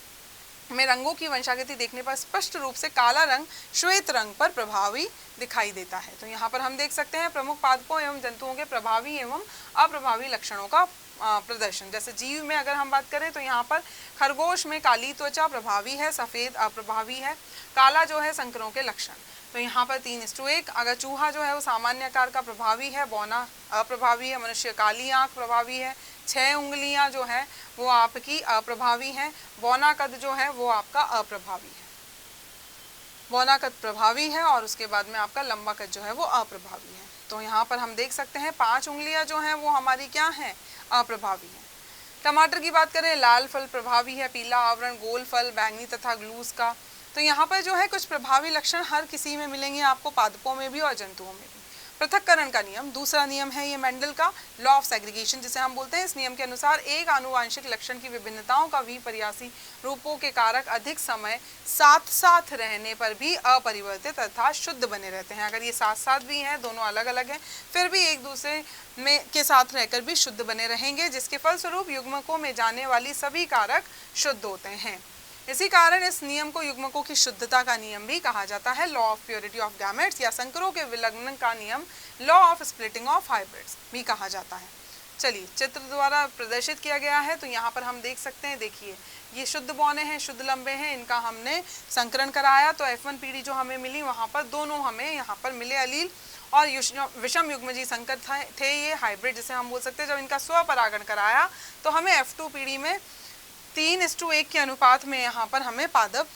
में रंगों की वंशागति देखने पर स्पष्ट रूप से काला रंग श्वेत रंग पर प्रभावी दिखाई देता है। तो यहाँ पर हम देख सकते हैं प्रमुख पादपों एवं जंतुओं के प्रभावी एवं अप्रभावी लक्षणों का प्रदर्शन। जैसे जीव में अगर हम बात करें तो यहाँ पर खरगोश में काली त्वचा प्रभावी है, सफ़ेद अप्रभावी है, काला जो है संकरों के लक्षण। तो यहाँ पर 3:1। अगर चूहा जो है वो सामान्य आकार का प्रभावी है, बौना अप्रभावी है, मनुष्य काली आंख प्रभावी है, 6 उंगलियां जो है वो आपकी अप्रभावी हैं, बौना कद जो है वो आपका अप्रभावी है। बौना कद प्रभावी है और उसके बाद में आपका लंबा कद जो है वो अप्रभावी है। तो यहाँ पर हम देख सकते हैं 5 उंगलियां जो हैं वो हमारी क्या हैं? अप्रभावी है। टमाटर की बात करें, लाल फल प्रभावी है, पीला आवरण, गोल फल, बैंगनी तथा ग्लूस का। तो यहाँ पर जो है कुछ प्रभावी लक्षण हर किसी में मिलेंगे आपको, पादपों में भी और जंतुओं में भी। पृथक्करण का नियम दूसरा नियम है ये मेंडल का, लॉ ऑफ सेग्रीगेशन जिसे हम बोलते हैं। इस नियम के अनुसार एक आनुवांशिक लक्षण की विभिन्नताओं का विपर्यासी रूपों के कारक अधिक समय साथ साथ रहने पर भी अपरिवर्तित अर्थात शुद्ध बने रहते हैं। अगर ये साथ साथ भी हैं, दोनों अलग अलग हैं, फिर भी एक दूसरे में के साथ रहकर भी शुद्ध बने रहेंगे, जिसके फलस्वरूप युग्मकों में जाने वाली सभी कारक शुद्ध होते हैं। इसी कारण इस नियम को युग्मकों की शुद्धता का नियम भी कहा जाता है, law of purity of gametes, या संकरों के विलग्न का नियम, law of splitting of hybrids भी कहा जाता है। चलिए चित्र द्वारा प्रदर्शित किया गया है, तो यहाँ पर हम देख सकते हैं, देखिए ये शुद्ध बौने हैं, शुद्ध लंबे हैं, इनका हमने संकरण कराया तो F1 पीढ़ी जो हमें मिली वहाँ पर दोनों हमें यहाँ पर मिले अलील, और विषम युग्मजी संकर थे ये हाइब्रिड जिसे हम बोल सकते हैं। जब इनका स्वपरागण कराया तो हमें F2 पीढ़ी में 3:1 के अनुपात में यहाँ पर हमें पादप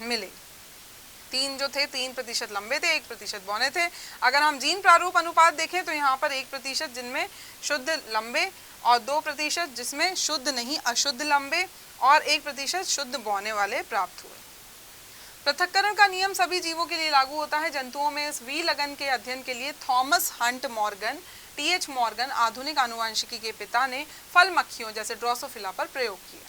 मिले। 3 जो थे 3% लंबे थे, 1% बौने थे। अगर हम जीन प्रारूप अनुपात देखें तो यहाँ पर 1% जिनमें शुद्ध लंबे और 2% जिसमें शुद्ध नहीं अशुद्ध लंबे और 1% शुद्ध बौने वाले प्राप्त हुए। पृथक्करण का नियम सभी जीवों के लिए लागू होता है। जंतुओं में इस विलगन के अध्ययन के लिए Thomas Hunt Morgan, TH Morgan आधुनिक आनुवंशिकी के पिता ने फल मक्खियों जैसे ड्रोसोफिला पर प्रयोग किया।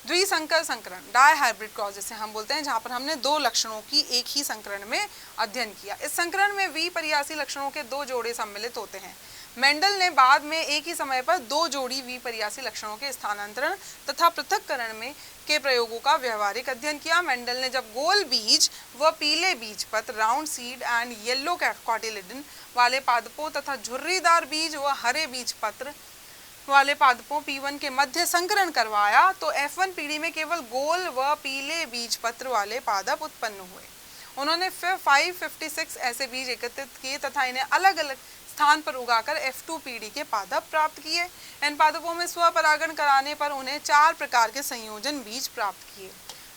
द्विसंकर संकरण, डाई हाइब्रिड क्रॉस जिसे हम बोलते हैं, जहां पर हमने दो लक्षणों की एक ही संकरण में अध्ययन किया। इस संकरण में विपर्यासी लक्षणों के 2 जोड़े सम्मिलित होते हैं। मेंडल ने बाद में एक ही समय पर 2 जोड़ी विपर्यासी लक्षणों के स्थानांतरण तथा पृथक्करण में के प्रयोगों का व्यवहारिक अध्ययन किया। मेंडल ने जब गोल बीज व पीले बीज पत्र, round seed and yellow cotyledon वाले पादपों तथा झुर्रीदार बीज व हरे बीज पत्र वाले पादपों P1 के मध्य संकरण करवाया तो F1 पीढ़ी में केवल गोल व पीले बीज पत्र वाले पादप उत्पन्न हुए। उन्होंने फिर 556 ऐसे बीज एकत्रित किए तथा इन्हें अलग अलग स्थान पर उगाकर F2 पीढ़ी के पादप प्राप्त किए। इन पादपों में स्वपरागण कराने पर उन्हें 4 प्रकार के संयोजन बीज प्राप्त किए,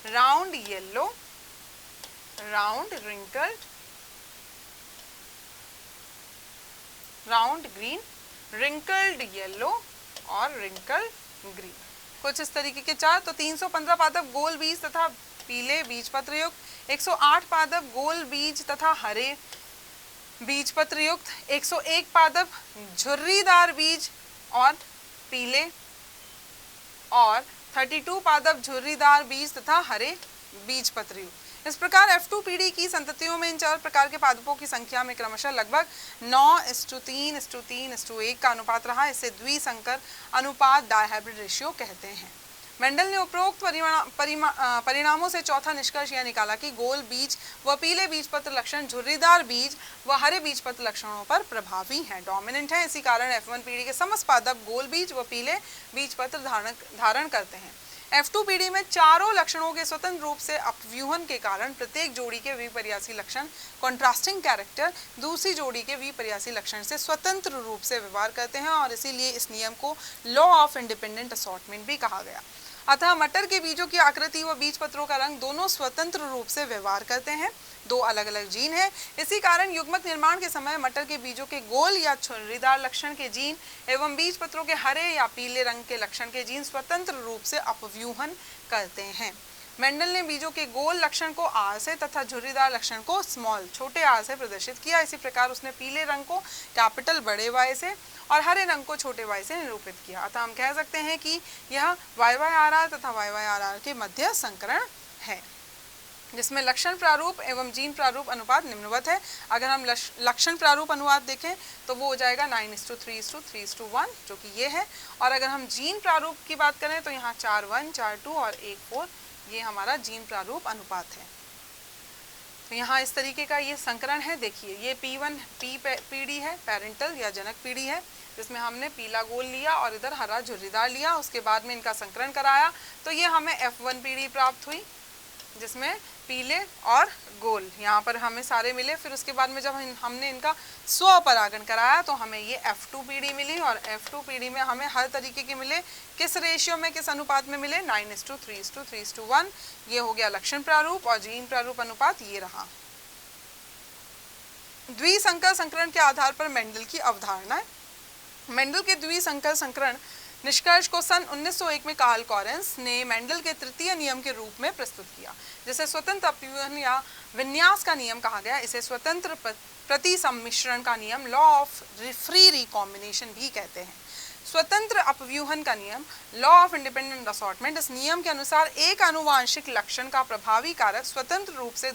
round yellow, round wrinkled, round green, wrinkled yellow और रिंकल ग्रीन। कुछ इस तरीके के 4। तो 315 पादप गोल बीज तथा पीले बीज पत्र युक्त, 108 पादप गोल बीज तथा हरे बीज पत्र युक्त, 101 पादप झुर्रीदार बीज और पीले और 32 पादप झुर्रीदार बीज तथा हरे बीज पत्र युक्त। इस प्रकार F2 पीढ़ी की संततियों में इन 4 प्रकार के पादपों की संख्या में क्रमशः लगभग 9:3:3:1 का अनुपात रहा। इसे द्विसंकर अनुपात डायहाइब्रिड रेशियो कहते हैं। मेंडल ने उपरोक्त परिणामों से चौथा निष्कर्ष यह निकाला कि गोल बीज व पीले बीज पत्र लक्षण झुर्रीदार बीज व हरे बीज पत्र लक्षणों पर प्रभावी हैं, डोमिनेंट हैं। इसी कारण F1 पीढ़ी के समस्त पादप गोल बीज व पीले बीज पत्र धारण करते हैं। F2 पीढ़ी में चारों लक्षणों के स्वतंत्र रूप से अपव्यूहन के कारण प्रत्येक जोड़ी के विपर्यासी लक्षण कॉन्ट्रास्टिंग कैरेक्टर दूसरी जोड़ी के विपर्यासी लक्षण से स्वतंत्र रूप से व्यवहार करते हैं और इसीलिए इस नियम को लॉ ऑफ इंडिपेंडेंट असॉर्टमेंट भी कहा गया। अतः मटर के बीजों की आकृति व बीज पत्रों का रंग दोनों स्वतंत्र रूप से व्यवहार करते हैं। 2 अलग अलग जीन हैं। इसी कारण युग्मक निर्माण के समय मटर के बीजों के गोल या छुर्रीदार लक्षण के जीन एवं बीज पत्रों के हरे या पीले रंग के लक्षण के जीन स्वतंत्र रूप से अपव्यूहन करते हैं। मेंडल ने बीजों के गोल लक्षण को R से तथा झुर्रीदार लक्षण को स्मॉल छोटे r से प्रदर्शित किया। इसी प्रकार उसने पीले रंग को कैपिटल बड़े Y से और हरे रंग को छोटे y से निरूपित किया। अतः हम कह सकते हैं कि यह YYRR तथा YYRR के मध्य संकरण है, जिसमें लक्षण प्रारूप एवं जीन प्रारूप अनुपात निम्नवत है। अगर हम लक्षण प्रारूप अनुपात देखें तो वो हो जाएगा 9:3:3:1 जो कि ये है। और अगर हम जीन प्रारूप की बात करें तो यहाँ 4:1, 4:2 और 1:4 ये हमारा जीन प्रारूप अनुपात है। तो यहाँ इस तरीके का ये संकरण है। देखिए ये P1 पीढ़ी है, पेरेंटल या जनक पीढ़ी है, जिसमें हमने पीला गोल लिया और इधर हरा झुर्रीदार लिया। उसके बाद में इनका संकरण कराया तो ये हमें F1 पीढ़ी प्राप्त हुई, जिसमें पीले और गोल यहाँ पर हमें सारे मिले। फिर उसके बाद में जब हमने इनका स्वपरागण कराया तो हमें ये F2 पीढ़ी मिली और F2 पीढ़ी में हमें हर तरीके के मिले। किस रेशियो में, किस अनुपात में मिले? 9:3:3:1। ये हो गया लक्षण प्रारूप और जीन प्रारूप अनुपात ये रहा। द्विसंकर संकरण के आधार पर मेंडल की अवधारणा। मेंडल के द्विसंकर संकरण निष्कर्ष को सन 1901 में कार्ल कॉरेंस ने मेंडल के तृतीय नियम के रूप में प्रस्तुत किया, जिसे स्वतंत्र अपव्यूहन या विन्यास का नियम कहा गया। इसे स्वतंत्र प्रति सम्मिश्रण का नियम, लॉ ऑफ फ्री रिकॉम्बिनेशन भी कहते हैं। स्वतंत्र अपव्यूहन का नियम, लॉ ऑफ इंडिपेंडेंट असॉर्टमेंट, इस नियम के अनुसार एक आनुवांशिक लक्षण का प्रभावी कारक स्वतंत्र रूप से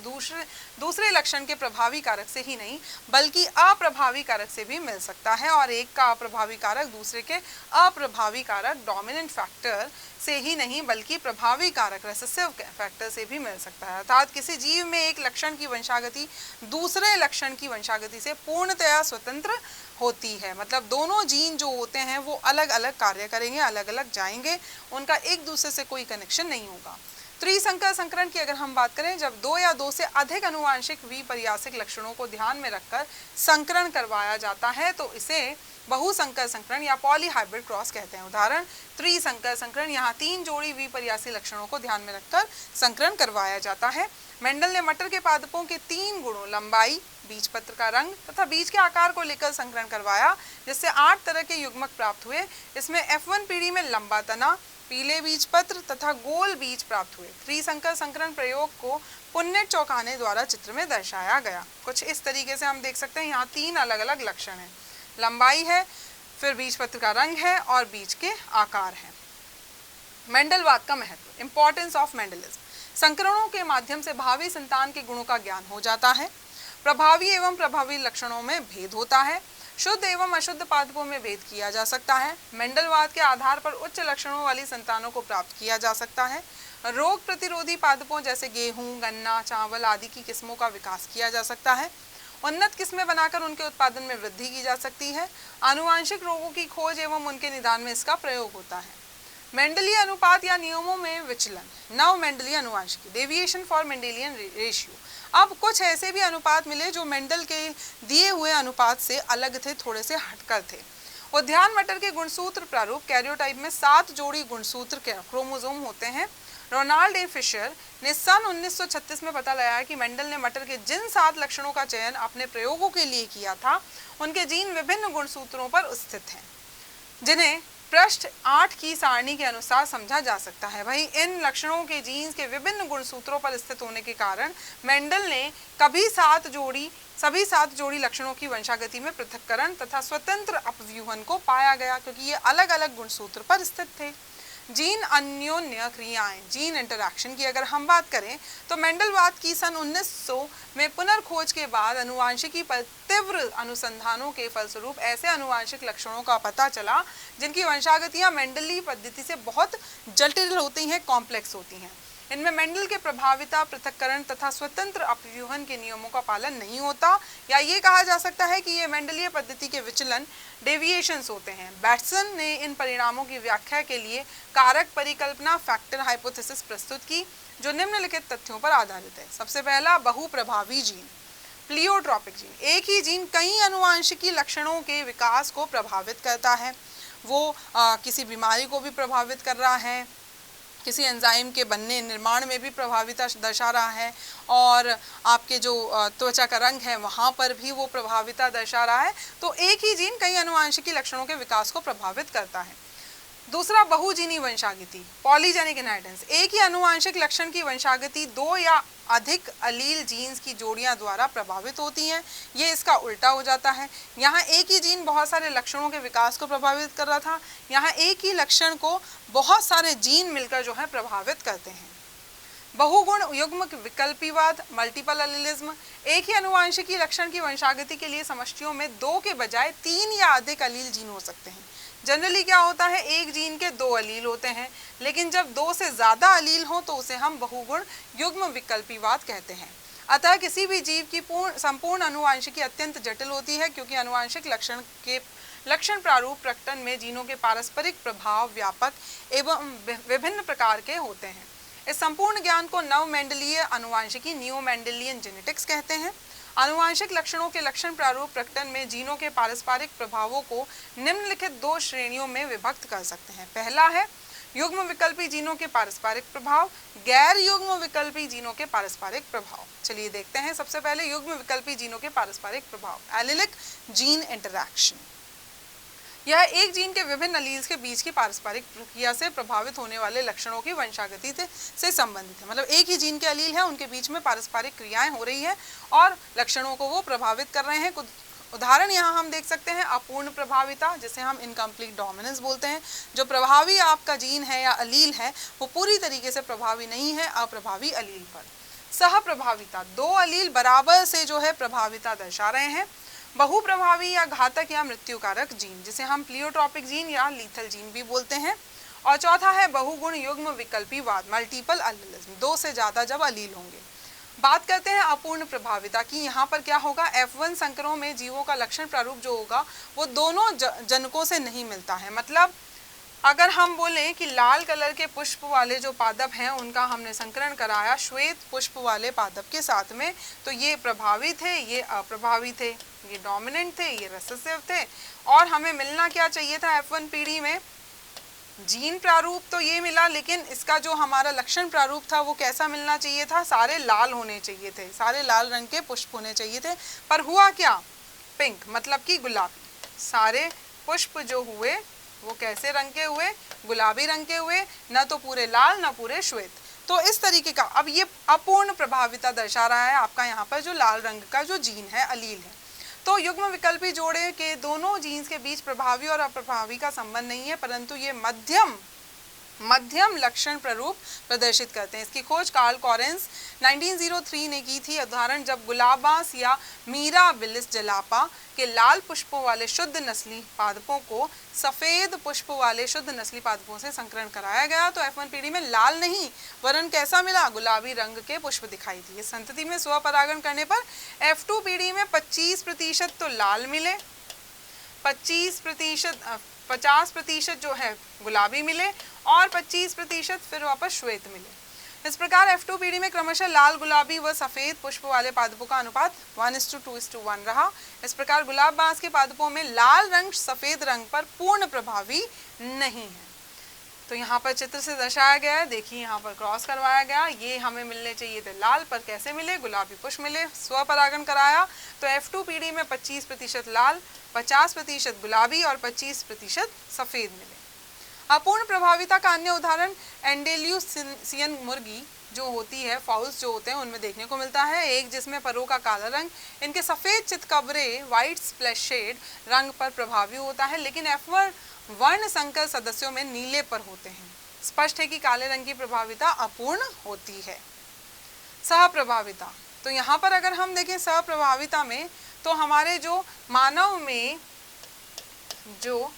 दूसरे लक्षण के प्रभावी कारक से ही नहीं बल्कि अप्रभावी कारक से भी मिल सकता है, और एक का अप्रभावी कारक दूसरे के अप्रभावी कारक डोमिनेंट फैक्टर से ही नहीं बल्कि प्रभावी कारक रेसेसिव फैक्टर से भी मिल सकता है। अर्थात किसी जीव में एक लक्षण की वंशागति दूसरे लक्षण की वंशागति से पूर्णतया स्वतंत्र होती है। मतलब दोनों जीन जो होते हैं वो अलग अलग कार्य करेंगे, अलग अलग जाएंगे, उनका एक दूसरे से कोई कनेक्शन नहीं होगा। त्रिसंकर संकरण की अगर हम बात करें, जब दो या दो से अधिक अनुवांशिक विपर्यासिक लक्षणों को ध्यान में रखकर संकरण करवाया जाता है तो इसे बहुसंकर संकरण या पॉलीहाइब्रिड क्रॉस कहते हैं। उदाहरण त्रिसंकर संकरण, यहाँ 3 जोड़ी विपर्यासी लक्षणों को ध्यान में रखकर संकरण करवाया जाता है। मेंडल ने मटर के पादपों के 3 गुणों लंबाई, बीज पत्र का रंग तथा बीज के आकार को लेकर संकरण करवाया, जिससे 8 तरह के युग्मक प्राप्त हुए। इसमें F1 पीढ़ी में लंबा तना, पीले बीज पत्र तथा गोल बीज प्राप्त हुए। त्रिसंकर संकरण प्रयोग को पुन्नेट चौकाने द्वारा चित्र में दर्शाया गया। कुछ इस तरीके से हम देख सकते हैं, यहाँ 3 अलग अलग लक्षण हैं, लंबाई है, फिर बीज पत्र का रंग है और बीज के आकार है। मेंडलवाद का महत्व, इंपॉर्टेंस ऑफ मेंडलिज्म। संकरणों के माध्यम से भावी संतान के गुणों का ज्ञान हो जाता है। प्रभावी एवं प्रभावी लक्षणों में भेद होता है। शुद्ध एवं अशुद्ध पादपों में भेद किया जा सकता है। मेंडलवाद के आधार पर उच्च लक्षणों वाली संतानों को प्राप्त किया जा सकता है। रोग प्रतिरोधी पादपों जैसे गेहूं, गन्ना, चावल आदि की किस्मों का विकास किया जा सकता है। उन्नत किस्में बनाकर उनके उत्पादन में वृद्धि की जा सकती है। आनुवांशिक रोगों की खोज एवं उनके निदान में इसका प्रयोग होता है। मेंडलीय अनुपात या नियमों में विचलन, नव मेंडलीय अनुवांशिकी, डेविएशन फॉर मेंडेलियन रेशियो। अब कुछ ऐसे भी अनुपात मिले जो मेंडल के दिए हुए अनुपात से अलग थे, थोड़े से हटकर थे। उद्यान मटर के गुणसूत्र प्रारूप कैरियोटाइप में 7 जोड़ी गुणसूत्र के क्रोमोसोम होते हैं। रोनाल्ड ए फिशर ने सन 1936 में पता लगाया कि मेंडल ने मटर के जिन 7 लक्षणों का चयन अपने प्रयोगों के लिए किया था, उनके जीन विभिन्न गुणसूत्रों पर स्थित हैं, जिन्हें पृष्ठ 8 की सारणी के अनुसार समझा जा सकता है। भाई इन लक्षणों के जीन्स के विभिन्न गुणसूत्रों पर स्थित होने के कारण मेंडल ने सभी 7 जोड़ी लक्षणों की वंशागति में पृथक्करण तथा स्वतंत्र अपव्यूहन को पाया गया, क्योंकि ये अलग अलग गुणसूत्र पर स्थित थे। जीन अन्योन्य क्रियाएं, जीन इंटरैक्शन की अगर हम बात करें तो मेंडलवाद की सन 1900 में पुनर्खोज के बाद अनुवांशिकी पर तीव्र अनुसंधानों के फलस्वरूप ऐसे अनुवांशिक लक्षणों का पता चला जिनकी वंशागतियां मेंडली पद्धति से बहुत जटिल होती हैं, कॉम्प्लेक्स होती हैं। इनमें मेंडल के प्रभाविता, पृथक्करण तथा स्वतंत्र अपव्यूहन के नियमों का पालन नहीं होता, या ये कहा जा सकता है कि ये मेंडलीय पद्धति के विचलन, डेविएशंस होते हैं। बैटसन ने इन परिणामों की व्याख्या के लिए कारक परिकल्पना, फैक्टर हाइपोथेसिस प्रस्तुत की, जो निम्नलिखित तथ्यों पर आधारित है। सबसे पहला, बहुप्रभावी जीन, प्लियोट्रॉपिक जीन। एक ही जीन कई अनुवांशिकी लक्षणों के विकास को प्रभावित करता है। वो किसी बीमारी को भी प्रभावित कर रहा है, किसी एंजाइम के बनने निर्माण में भी प्रभाविता दर्शा रहा है, और आपके जो त्वचा का रंग है वहाँ पर भी वो प्रभाविता दर्शा रहा है। तो एक ही जीन कई अनुवांशिकी लक्षणों के विकास को प्रभावित करता है। दूसरा, बहुजीनी वंशागति, पॉलीजेनिक इनहेरिटेंस। एक ही अनुवांशिक लक्षण की वंशागति 2 या अधिक अलील जीन्स की जोड़ियां द्वारा प्रभावित होती हैं। ये इसका उल्टा हो जाता है। यहाँ एक ही जीन बहुत सारे लक्षणों के विकास को प्रभावित कर रहा था, यहाँ एक ही लक्षण को बहुत सारे जीन मिलकर जो है प्रभावित करते हैं। बहुगुण युग्म विकल्पीवाद, मल्टीपल एलिलिज्म। एक ही अनुवांशिकी लक्षण की वंशागति के लिए समष्टियों में 2 के बजाय 3 या अधिक अलील जीन हो सकते हैं। जनरली क्या होता है, एक जीन के 2 अलील होते हैं, लेकिन जब 2 से ज़्यादा अलील हो तो उसे हम बहुगुण युग्म विकल्पीवाद कहते हैं। अतः किसी भी जीव की संपूर्ण अनुवांशिकी अत्यंत जटिल होती है, क्योंकि अनुवांशिक लक्षण प्रारूप प्रकटन में जीनों के पारस्परिक प्रभाव व्यापक एवं विभिन्न प्रकार के होते हैं। इस संपूर्ण ज्ञान को नव मेंडलीय अनुवांशिकी, न्यू मेंडेलियन जेनेटिक्स कहते हैं। आनुवांशिक लक्षणों के लक्षण प्रारूप प्रकटन में जीनों के पारस्परिक प्रभावों को निम्नलिखित 2 श्रेणियों में विभक्त कर सकते हैं। पहला है युग्म विकल्पी जीनों के पारस्परिक प्रभाव, गैर युग्म विकल्पी जीनों के पारस्परिक प्रभाव। चलिए देखते हैं। सबसे पहले युग्म विकल्पी जीनों के पारस्परिक प्रभाव, एलिलिक जीन इंटरैक्शन। यह एक जीन के विभिन्न एलील्स के बीच की पारस्परिक प्रक्रिया से प्रभावित होने वाले लक्षणों की वंशागति से संबंधित है। मतलब एक ही जीन के एलील है, उनके बीच में पारस्परिक क्रियाएं हो रही है और लक्षणों को वो प्रभावित कर रहे हैं। कुछ उदाहरण यहाँ हम देख सकते हैं। अपूर्ण प्रभाविता, जिसे हम इनकम्प्लीट डोमिनेंस बोलते हैं। जो प्रभावी आपका जीन है या एलील है वो पूरी तरीके से प्रभावी नहीं है अप्रभावी एलील पर। सह प्रभाविता, दो एलील बराबर से जो है प्रभाविता दर्शा रहे हैं। बहुप्रभावी या घातक या मृत्युकारक जीन, जिसे हम प्लियोट्रॉपिक जीन या लीथल जीन भी बोलते हैं। और चौथा है बहुगुण युग्म विकल्पीवाद, मल्टीपल एलीलिज्म, दो से ज्यादा जब एलील होंगे। बात करते हैं अपूर्ण प्रभाविता की। यहाँ पर क्या होगा, F1 संकरों में जीवों का लक्षण प्रारूप जो होगा वो दोनों जनकों से नहीं मिलता है। मतलब अगर हम बोलें कि लाल कलर के पुष्प वाले जो पादप हैं उनका हमने संकरण कराया श्वेत पुष्प वाले पादप के साथ में, तो ये प्रभावी थे, ये अप्रभावी थे, ये डोमिनेंट थे, ये रिसेसिव थे। और हमें मिलना क्या चाहिए था F1 पीढ़ी में, जीन प्रारूप तो ये मिला, लेकिन इसका जो हमारा लक्षण प्रारूप था वो कैसा मिलना चाहिए था, सारे लाल होने चाहिए थे, सारे लाल रंग के पुष्प होने चाहिए थे। पर हुआ क्या, पिंक, मतलब कि गुलाबी। सारे पुष्प जो हुए वो कैसे रंग के हुए, गुलाबी रंग के हुए, न तो पूरे लाल न पूरे श्वेत। तो इस तरीके का अब ये अपूर्ण प्रभाविता दर्शा रहा है आपका यहाँ पर जो लाल रंग का जो जीन है, एलील है। तो युग्म विकल्पी जोड़े के दोनों जीन्स के बीच प्रभावी और अप्रभावी का संबंध नहीं है, परंतु ये मध्यम लक्षण प्रारूप प्रदर्शित करते हैं। इसकी खोज कार्ल कॉरेंस 1903 ने की थी। उदाहरण, जब गुलाबास या मीराबिलिस जलापा के लाल पुष्पों वाले शुद्ध नस्ली पादपों को सफेद पुष्प वाले शुद्ध नस्ली पादपों से संकरण कराया गया तो F1 पीढ़ी में लाल नहीं वरन कैसा मिला, गुलाबी रंग के पुष्प दिखाई दिए। संतति में स्वपरागण करने पर F2 पीढ़ी में 25% तो लाल मिले, 50% जो है गुलाबी मिले और 25% फिर वापस श्वेत मिले। इस प्रकार F2 पीढ़ी में क्रमशः लाल, गुलाबी व सफेद पुष्प वाले पादपों का अनुपात 1:2:1 रहा। इस प्रकार गुलाब बांस के पादपों में लाल रंग सफेद रंग पर पूर्ण प्रभावी नहीं है। तो यहाँ पर चित्र से दर्शाया गया है, देखिए यहाँ पर क्रॉस करवाया गया। ये हमें मिलने चाहिए थे लाल, पर कैसे मिले, गुलाबी पुष्प मिले। स्वपरागण कराया तो F2 पीढ़ी में 25% लाल, 50% गुलाबी और 25% सफेद मिले। अपूर्ण प्रभाविता का अन्य उदाहरण एंडेल्यूसियन मुर्गी जो होती है, फाउल्स जो होते हैं उनमें देखने को मिलता है। एक जिसमें परों का काला रंग इनके सफेद चितकबरे व्हाइट स्प्लैश शेड रंग पर प्रभावी होता है, लेकिन F1 वर्ण संकर सदस्यों में नीले पर होते हैं। स्पष्ट है कि काले रंग की प्रभाविता अपूर्ण होती है। सहप्रभाविता, तो यहाँ पर अगर हम देखें सहप्रभाविता में तो हमारे जो मानव में जो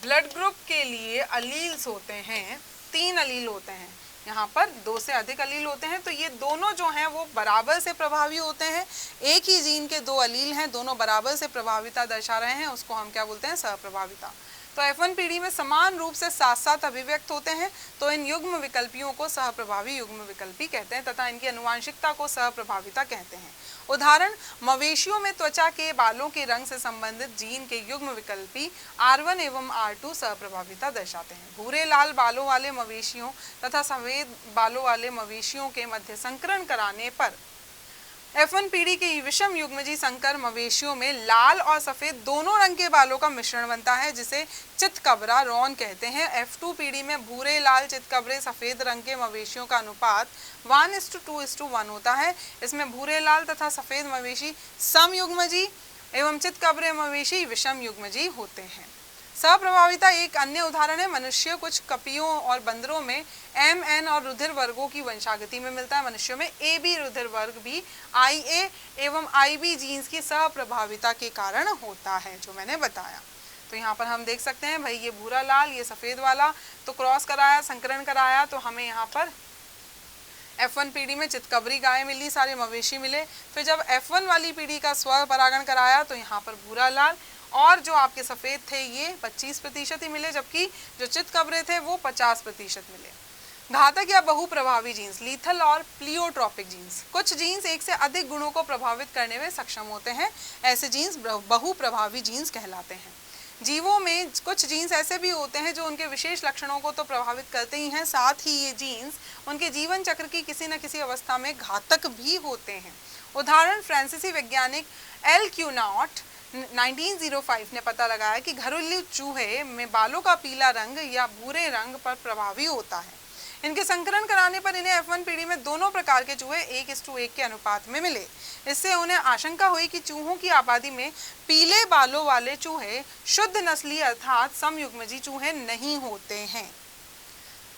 ब्लड ग्रुप के लिए अलील्स होते हैं, 3 अलील होते हैं, यहाँ पर 2 से अधिक अलील होते हैं, तो ये दोनों जो हैं वो बराबर से प्रभावी होते हैं। एक ही जीन के 2 अलील हैं, दोनों बराबर से प्रभाविता दर्शा रहे हैं, उसको हम क्या बोलते हैं, सहप्रभाविता। तो F1 पीढ़ी में समान रूप से साथ साथ अभिव्यक्त होते हैं, तो इन युग्म विकल्पियों को सहप्रभावी युग्म विकल्पी कहते हैं तथा इनकी अनुवांशिकता को सहप्रभाविता कहते हैं। उदाहरण, मवेशियों में त्वचा के बालों के रंग से संबंधित जीन के युग्म विकल्पी R1 एवं R2 सहप्रभाविता दर्शाते हैं। भूरे लाल बालों वाले मवेशियों तथा सफेद बालों वाले मवेशियों के मध्य संकरण कराने पर F1 पीढ़ी के विषम युग्मजी संकर मवेशियों में लाल और सफेद दोनों रंग के बालों का मिश्रण बनता है, जिसे चितकबरा रॉन कहते हैं। F2 पीढ़ी में भूरे लाल चितकबरे सफेद रंग के मवेशियों का अनुपात 1:2:1 होता है। इसमें भूरे लाल तथा सफेद मवेशी समयुग्मजी एवं चितकबरे मवेशी विषम युग्मजी होते हैं। सहप्रभाविता एक अन्य उदाहरण है। मनुष्य, कुछ कपियों और बंदरों में MN और रुधिर वर्गों की वंशागति में मिलता है। मनुष्यों में AB रुधिर वर्ग भी IA एवं IB जीन्स की सहप्रभाविता के कारण होता है, जो मैंने बताया। तो यहाँ पर हम देख सकते हैं भाई, ये भूरा लाल, ये सफेद वाला, तो क्रॉस कराया, संकरण कराया, तो हमें यहाँ पर F1 पीढ़ी में चितकबरी गाय मिली, सारे मवेशी मिले। फिर जब F1 वाली पीढ़ी का स्वपरागण कराया तो यहाँ पर भूरा लाल और जो आपके सफेद थे ये 25% ही मिले, जबकि जो चितकबरे थे वो 50% मिले। घातक या बहुप्रभावी जीन्स, लीथल और प्लियोट्रॉपिक जीन्स। कुछ जीन्स एक से अधिक गुणों को प्रभावित करने में सक्षम होते हैं, ऐसे जीन्स बहुप्रभावी जीन्स कहलाते हैं। जीवों में कुछ जीन्स ऐसे भी होते हैं जो उनके विशेष लक्षणों को तो प्रभावित करते ही हैं, साथ ही ये जीन्स उनके जीवन चक्र की किसी न किसी अवस्था में घातक भी होते हैं। उदाहरण, फ्रांसीसी वैज्ञानिक एल क्यूनाट 1905 ने पता लगाया कि घरेलू चूहे में बालों का पीला रंग या भूरे रंग पर प्रभावी होता है। इनके संकरण कराने पर इन्हें F1 पीढ़ी में दोनों प्रकार के चूहे 1:1 के अनुपात में मिले। इससे उन्हें आशंका हुई कि चूहों की आबादी में पीले बालों वाले चूहे शुद्ध नस्लीय अर्थात समयुग्मजी चूहे नहीं होते हैं।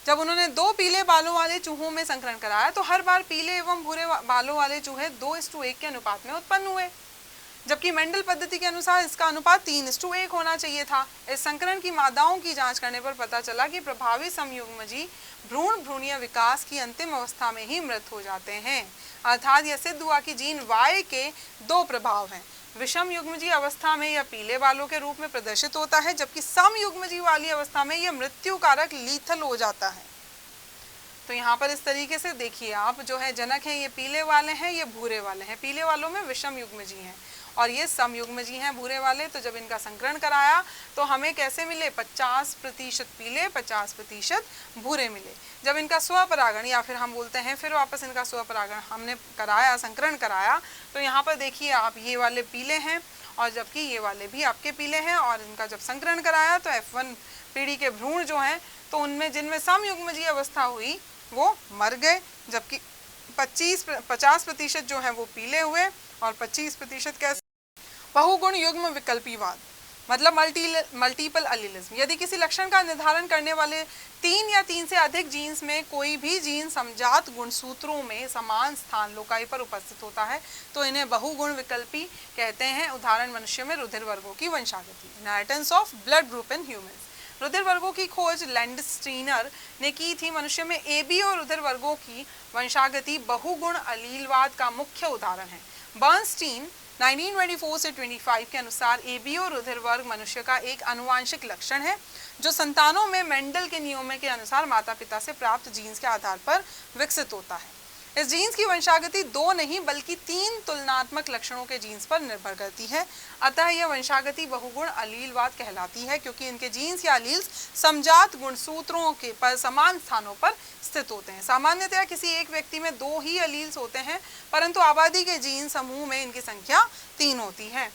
जब उन्होंने 2 पीले बालों वाले चूहों में संकरण कराया तो हर बार पीले एवं भूरे बालों वाले चूहे 2:1 के अनुपात में उत्पन्न हुए, जबकि मेंडल पद्धति के अनुसार इसका अनुपात 3:1 होना चाहिए था। इस संकरण की मादाओं की जांच करने पर पता चला कि प्रभावी समयुग्मजी भ्रूण भ्रूणीय विकास की अंतिम अवस्था में ही मृत हो जाते हैं। अर्थात यह सिद्ध हुआ कि जीन Y के 2 प्रभाव हैं। विषम युग्मजी अवस्था में यह पीले बालों के रूप में प्रदर्शित होता है, जबकि समयुग्मजी वाली अवस्था में यह मृत्यु कारक लीथल हो जाता है। तो यहाँ पर इस तरीके से देखिए आप, जो है जनक है ये पीले वाले हैं, ये भूरे वाले हैं। पीले वालों में विषम युग्मजी हैं और ये समयुग्मजी हैं भूरे वाले। तो जब इनका संकरण कराया तो हमें कैसे मिले, 50% पीले 50% भूरे मिले। जब इनका स्वपरागण या फिर हम बोलते हैं फिर वापस इनका स्वपरागण हमने कराया, संकरण कराया, तो यहाँ पर देखिए आप ये वाले पीले हैं और जबकि ये वाले भी आपके पीले हैं। और इनका जब संकरण कराया तो F1 पीढ़ी के भ्रूण जो हैं तो उनमें जिनमें समयुग्मजी अवस्था हुई वो मर गए, जबकि 50% जो है वो पीले हुए और 25% कैसे। बहुगुण युग्म विकल्पीवाद मतलब मल्टीपल एलीलिज्म। यदि किसी लक्षण का निर्धारण करने वाले 3 या 3 से अधिक जीन्स में कोई भी जीन समजात गुणसूत्रों में समान स्थान लोकाई पर उपस्थित होता है तो इन्हें बहुगुण विकल्पी कहते हैं। उदाहरण मनुष्य में रुधिर वर्गों की वंशागति। Inheritance of blood group in humans. रुधिर वर्गों की खोज लैंडस्टीनर ने की थी। मनुष्य में AB और रुधिर वर्गों की वंशागति बहुगुण अलीलवाद का मुख्य उदाहरण है। बर्नस्टीन 1924 से 25 के अनुसार AB और रुधिर वर्ग मनुष्य का एक आनुवांशिक लक्षण है जो संतानों में मेंडल के नियमों के अनुसार माता पिता से प्राप्त जीन्स के आधार पर विकसित होता है। इस जीन्स की वंशागति 2 नहीं बल्कि 3 तुलनात्मक लक्षणों के जीन्स पर निर्भर करती है। अतः यह वंशागति बहुगुण अलीलवाद कहलाती है क्योंकि इनके जीन्स या अलील्स समजात गुणसूत्रों के पर समान स्थानों पर स्थित होते हैं। सामान्यतया किसी एक व्यक्ति में 2 ही अलील्स होते हैं, परंतु आबादी के जीन समूह में इनकी संख्या 3 होती है।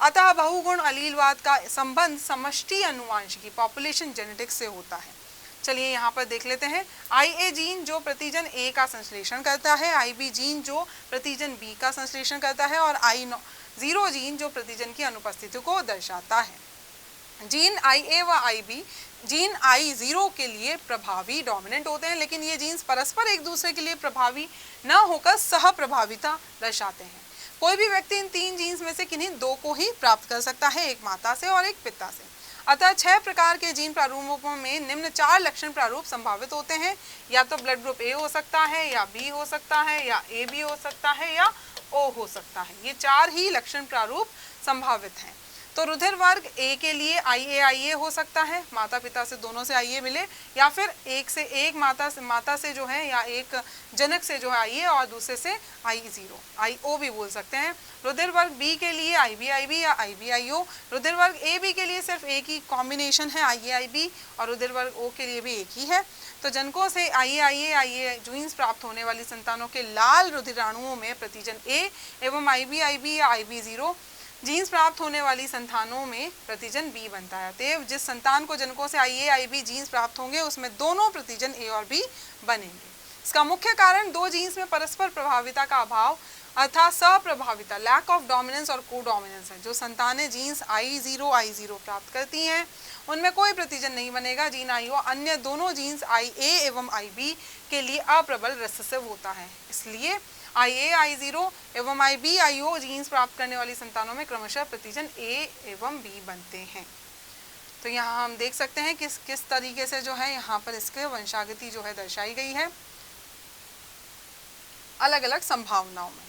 अतः बहुगुण अलीलवाद का संबंध समष्टि अनुवांशिकी पॉपुलेशन जेनेटिक्स से होता है। चलिए यहाँ पर देख लेते हैं। IA जीन जो प्रतिजन A का संश्लेषण करता है, IB जीन जो प्रतिजन B का संश्लेषण करता है और I0 जीन जो प्रतिजन की अनुपस्थिति को दर्शाता है। जीन IA व IB जीन I0 के लिए प्रभावी डोमिनेंट होते हैं, लेकिन ये जीन्स परस्पर एक दूसरे के लिए प्रभावी न होकर सह प्रभाविता दर्शाते हैं। कोई भी व्यक्ति इन 3 जीन्स में से किन्हीं 2 को ही प्राप्त कर सकता है, एक माता से और एक पिता से। अतः 6 प्रकार के जीन प्रारूपों में निम्न 4 लक्षण प्रारूप संभावित होते हैं। या तो ब्लड ग्रुप A हो सकता है, या B हो सकता है, या AB हो सकता है, या O हो सकता है। ये 4 ही लक्षण प्रारूप संभावित हैं। तो रुधिर वर्ग A के लिए IA हो सकता है, माता पिता से दोनों से IA मिले, या फिर एक से एक माता से जो है या एक जनक से जो है IA और दूसरे से I0 IO भी बोल सकते हैं। रुधिर वर्ग B के लिए IB या IB-IO। रुधिर वर्ग AB के लिए सिर्फ एक ही कॉम्बिनेशन है IA-IB और रुधिर वर्ग O के लिए भी एक ही है। तो जनकों से IA जीन्स प्राप्त होने वाली संतानों के लाल रुधिराणुओं में प्रतिजन A एवं IB-IB या IB-0 जीन्स प्राप्त होने वाली संतानों में प्रतिजन B बनता है। अतएव जिस संतान को जनकों से IA-IB जीन्स प्राप्त होंगे उसमें दोनों प्रतिजन A और B बनेंगे। इसका मुख्य कारण 2 जीन्स में परस्पर प्रभाविता का अभाव अर्थात सप्रभाविता लैक ऑफ डोमिनेंस और को डोमिनेंस है। जो संतानें जीन्स I0 प्राप्त करती हैं उनमें कोई प्रतिजन नहीं बनेगा। जीन IO अन्य दोनों जीन्स IA एवं IB के लिए अप्रबल रिसेसिव होता है, इसलिए IA-I0 एवं IB-IO जीन्स प्राप्त करने वाली संतानों में क्रमशः प्रतिजन A एवं B बनते हैं। तो यहाँ हम देख सकते हैं किस तरीके से जो है यहाँ पर इसके वंशागति जो है दर्शाई गई है अलग अलग संभावनाओं में।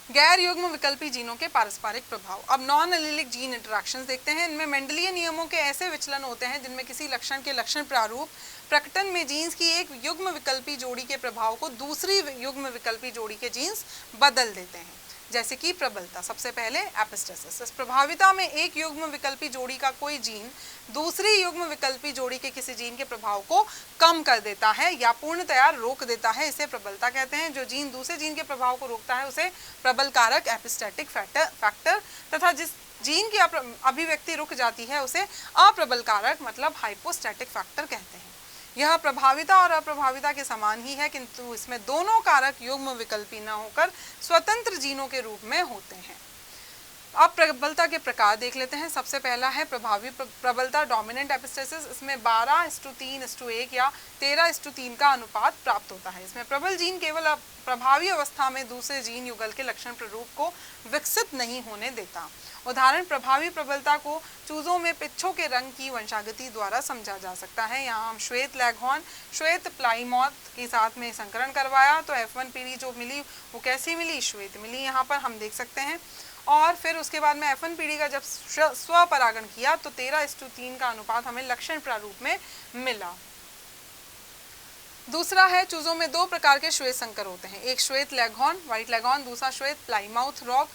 गैर युग्म विकल्पी जीनों के पारस्परिक प्रभाव। अब नॉन एलिलिक जीन इंटरैक्शंस देखते हैं। इनमें मेंडलीय नियमों के ऐसे विचलन होते हैं जिनमें किसी लक्षण के लक्षण प्रारूप प्रकटन में जीन्स की एक युग्म विकल्पी जोड़ी के प्रभाव को दूसरी युग्म विकल्पी जोड़ी के जीन्स बदल देते हैं। जैसे कि प्रबलता। सबसे पहले एपिस्टेसिस। इस प्रभाविता में एक युग्म विकल्पी जोड़ी का कोई जीन दूसरी युग्म विकल्पी जोड़ी के किसी जीन के प्रभाव को कम कर देता है या पूर्णतया रोक देता है, इसे प्रबलता कहते हैं। जो जीन दूसरे जीन के प्रभाव को रोकता है उसे प्रबल कारक एपिस्टेटिक फैक्टर तथा जिस जीन की अभिव्यक्ति रुक जाती है उसे अप्रबल कारक मतलब हाइपोस्टैटिक फैक्टर कहते हैं। यह प्रभाविता और अप्रभाविता के समान ही है, किंतु इसमें दोनों कारक युग्म विकल्पी न होकर स्वतंत्र जीनों के रूप में होते हैं। अब प्रबलता के प्रकार देख लेते हैं। सबसे पहला है प्रभावी प्रबलता डोमिनेंट एपिस्टेसिस। इसमें 12:3:1 या 13:3 का अनुपात प्राप्त होता है। इसमें प्रबल जीन केवल प्रभावी अवस्था में दूसरे जीन युगल के लक्षण प्ररूप को विकसित नहीं होने देता। उदाहरण, प्रभावी प्रबलता को चूजों में पिच्छों के रंग की वंशागति द्वारा समझा जा सकता है। यहाँ हम श्वेत लेघॉर्न, श्वेत प्लाईमाउथ के साथ में संकरण करवाया तो F1 पीढ़ी जो मिली वो कैसी मिली, श्वेत मिली, यहाँ पर हम देख सकते हैं। और फिर उसके बाद में F1 पीढ़ी का जब स्वपरागण किया तो 13:3 का अनुपात हमें लक्षण प्रारूप में मिला। दूसरा है, चूजों में दो प्रकार के श्वेत संकर होते हैं, एक श्वेत लेघॉर्न व्हाइट लेघॉर्न, दूसरा श्वेत प्लाईमाउथ रॉक।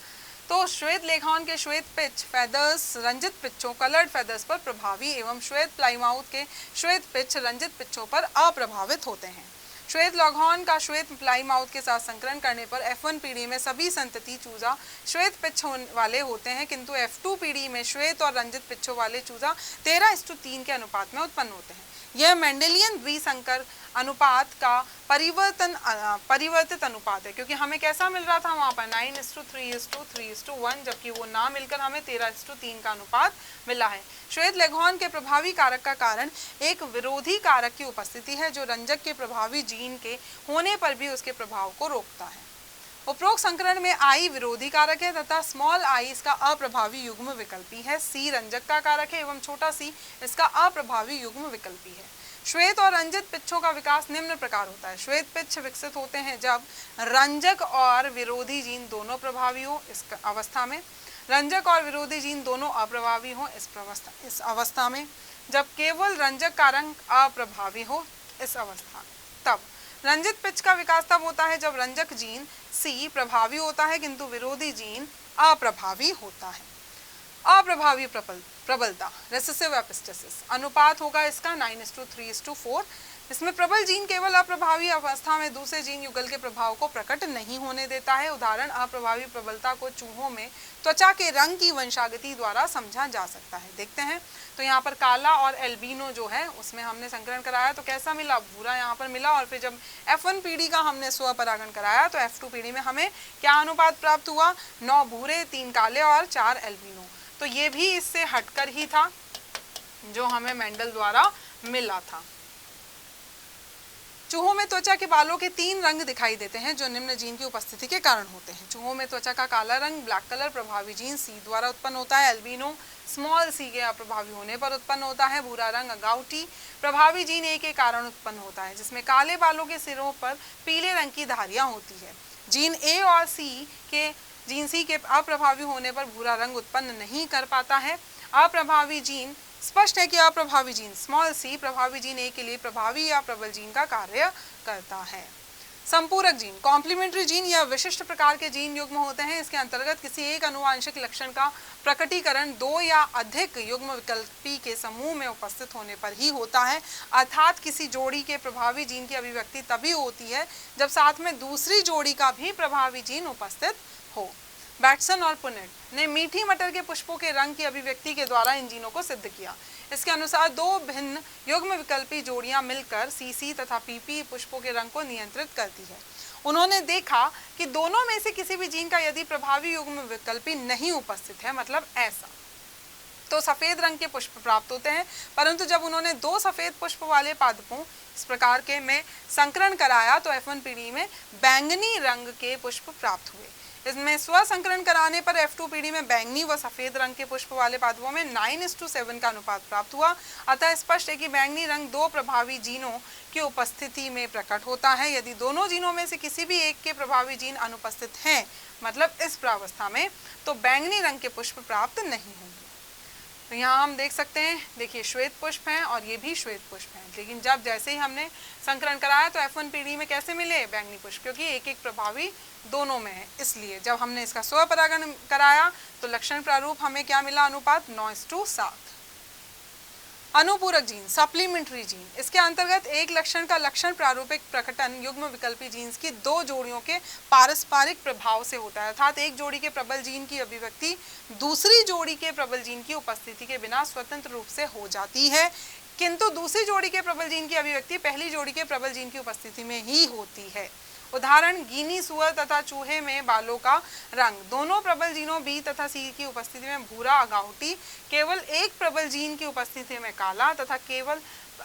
तो श्वेत लेघॉर्न के श्वेत पिच फेदर्स रंजित पिच्छों कलर्ड फेदर्स पर प्रभावी एवं श्वेत प्लाईमाउथ के श्वेत पिच रंजित पिच्छों पर अप्रभावित होते हैं। श्वेत लेघॉर्न का श्वेत प्लाईमाउथ के साथ संकरण करने पर F1 पीढ़ी में सभी संतति चूजा श्वेत पिच वाले होते हैं, किंतु F2 पीढ़ी में श्वेत और रंजित पिच्छों वाले चूजा 13:3 के अनुपात में उत्पन्न होते हैं। यह मेंडेलियन द्विसंकर अनुपात का परिवर्तित अनुपात है, क्योंकि हमें कैसा मिल रहा था वहाँ पर 9:3:3:1, जबकि वो ना मिलकर हमें 13:3 का अनुपात मिला है। श्वेत लेघॉर्न के प्रभावी कारक का कारण एक विरोधी कारक की उपस्थिति है जो रंजक के प्रभावी जीन के होने पर भी उसके प्रभाव को रोकता है। उपरोक्त संकरण में I विरोधी कारक है तथा स्मॉल i इसका अप्रभावी युग्म विकल्पी है, C रंजक का कारक है एवं छोटा c इसका अप्रभावी युग्म विकल्पी है। श्वेत और रंजित पिच्छों का विकास निम्न प्रकार होता है। श्वेत पिच्छ विकसित होते हैं जब रंजक और विरोधी जीन दोनों प्रभावी हो इस अवस्था में, रंजक और विरोधी जीन दोनों अप्रभावी हो इस अवस्था में, जब केवल रंजक कारक अप्रभावी हो इस अवस्था में। तब रंजित पिच का विकास तब होता है जब रंजक जीन C प्रभावी होता है किंतु विरोधी जीन अप्रभावी होता है। अप्रभावी प्रबलता रेसेसिव एपिस्टेसिस अनुपात होगा इसका 9:3:4। इसमें प्रबल जीन केवल अप्रभावी अवस्था में दूसरे जीन युगल के प्रभाव को प्रकट नहीं होने देता है। उदाहरण, अप्रभावी प्रबलता को चूहों में त्वचा के रंग की वंशागति द्वारा समझा जा सकता है। देखते हैं तो यहाँ पर काला और एल्बिनो जो है उसमें हमने संकरण कराया तो कैसा मिला, भूरा यहाँ पर मिला। और फिर जब F1 पीढ़ी का हमने स्वपरागण कराया तो F2 पीढ़ी में हमें क्या अनुपात प्राप्त हुआ, 9 भूरे 3 काले और 4 एल्बिनो। तो ये भी इससे हटकर ही था जो हमें मेंडल द्वारा मिला था। चूहों में त्वचा के बालों के 3 रंग दिखाई देते हैं जो निम्न जीन की उपस्थिति के कारण होते हैं। चूहों में त्वचा का काला रंग ब्लैक कलर प्रभावी जीन C द्वारा उत्पन्न होता है। एल्बिनो स्मॉल c के अप्रभावी होने पर उत्पन्न होता है। भूरा रंग अगाउटी प्रभावी जीन A के कारण उत्पन्न होता है, जिसमें काले बालों के सिरों पर पीले रंग की धारियां होती है। जीन A और जीन C के अप्रभावी होने पर भूरा रंग उत्पन्न नहीं कर पाता है। अप्रभावी जीन स्पष्ट है कि अप्रभावी जीन स्मॉल c प्रभावी जीन A के लिए प्रभावी या प्रबल जीन का कार्य करता है। संपूरक जीन कॉम्प्लीमेंट्री जीन या विशिष्ट प्रकार के जीन युग्म होते हैं। इसके अंतर्गत किसी एक अनुवांशिक लक्षण का प्रकटीकरण 2 या अधिक युग्म विकल्पी के समूह में उपस्थित होने पर ही होता है। अर्थात किसी जोड़ी के प्रभावी जीन की अभिव्यक्ति तभी होती है जब साथ में दूसरी जोड़ी का भी प्रभावी जीन उपस्थित हो। बैटसन और पुनेट ने मीठी मटर के पुष्पों के रंग की अभिव्यक्ति के द्वारा इन जीनों को सिद्ध किया। इसके अनुसार 2 भिन्न युग्म विकल्पी जोड़ियां मिलकर CC तथा PP पुष्पों के रंग को नियंत्रित करती है। उन्होंने देखा कि दोनों में से किसी भी जीन का यदि प्रभावी युग्म विकल्पी नहीं उपस्थित है, मतलब ऐसा, तो सफेद रंग के पुष्प प्राप्त होते हैं। परंतु जब उन्होंने 2 सफेद पुष्प वाले पादपों इस प्रकार के में संकरण कराया तो F1 पीढ़ी में बैंगनी रंग के पुष्प प्राप्त हुए। इसमें स्वसंकरण कराने पर F2 पीढ़ी में बैंगनी व सफेद रंग के पुष्प वाले पादपों में 9:7 का अनुपात प्राप्त हुआ। अतः स्पष्ट है कि बैंगनी रंग 2 प्रभावी जीनों की उपस्थिति में प्रकट होता है। यदि दोनों जीनों में से किसी भी एक के प्रभावी जीन अनुपस्थित हैं, मतलब इस प्रावस्था में, तो बैंगनी रंग के पुष्प प्राप्त नहीं होंगे। तो यहाँ हम देख सकते हैं, देखिए श्वेत पुष्प हैं और ये भी श्वेत पुष्प हैं, लेकिन जब जैसे ही हमने संकरण कराया तो F1 पीढ़ी में कैसे मिले बैंगनी पुष्प, क्योंकि एक एक प्रभावी दोनों में है। इसलिए जब हमने इसका स्वपरागण कराया तो लक्षण प्रारूप हमें क्या मिला, अनुपात 9:7। अनुपूरक जीन, सप्लीमेंट्री जीन, इसके अंतर्गत एक लक्षण का लक्षण प्रारूपिक प्रकटन युग्म विकल्पी जीन्स की दो जोड़ियों के पारस्परिक प्रभाव से होता है, अर्थात एक जोड़ी के प्रबल जीन की अभिव्यक्ति दूसरी जोड़ी के प्रबल जीन की उपस्थिति के बिना स्वतंत्र रूप से हो जाती है, किंतु दूसरी जोड़ी के प्रबल जीन की अभिव्यक्ति पहली जोड़ी के प्रबल जीन की उपस्थिति में ही होती है। उदाहरण, गीनी सुअर तथा चूहे में बालों का रंग, दोनों प्रबल जीनों बी तथा सी की उपस्थिति में भूरा अगाउटी, केवल एक प्रबल जीन की उपस्थिति में काला तथा केवल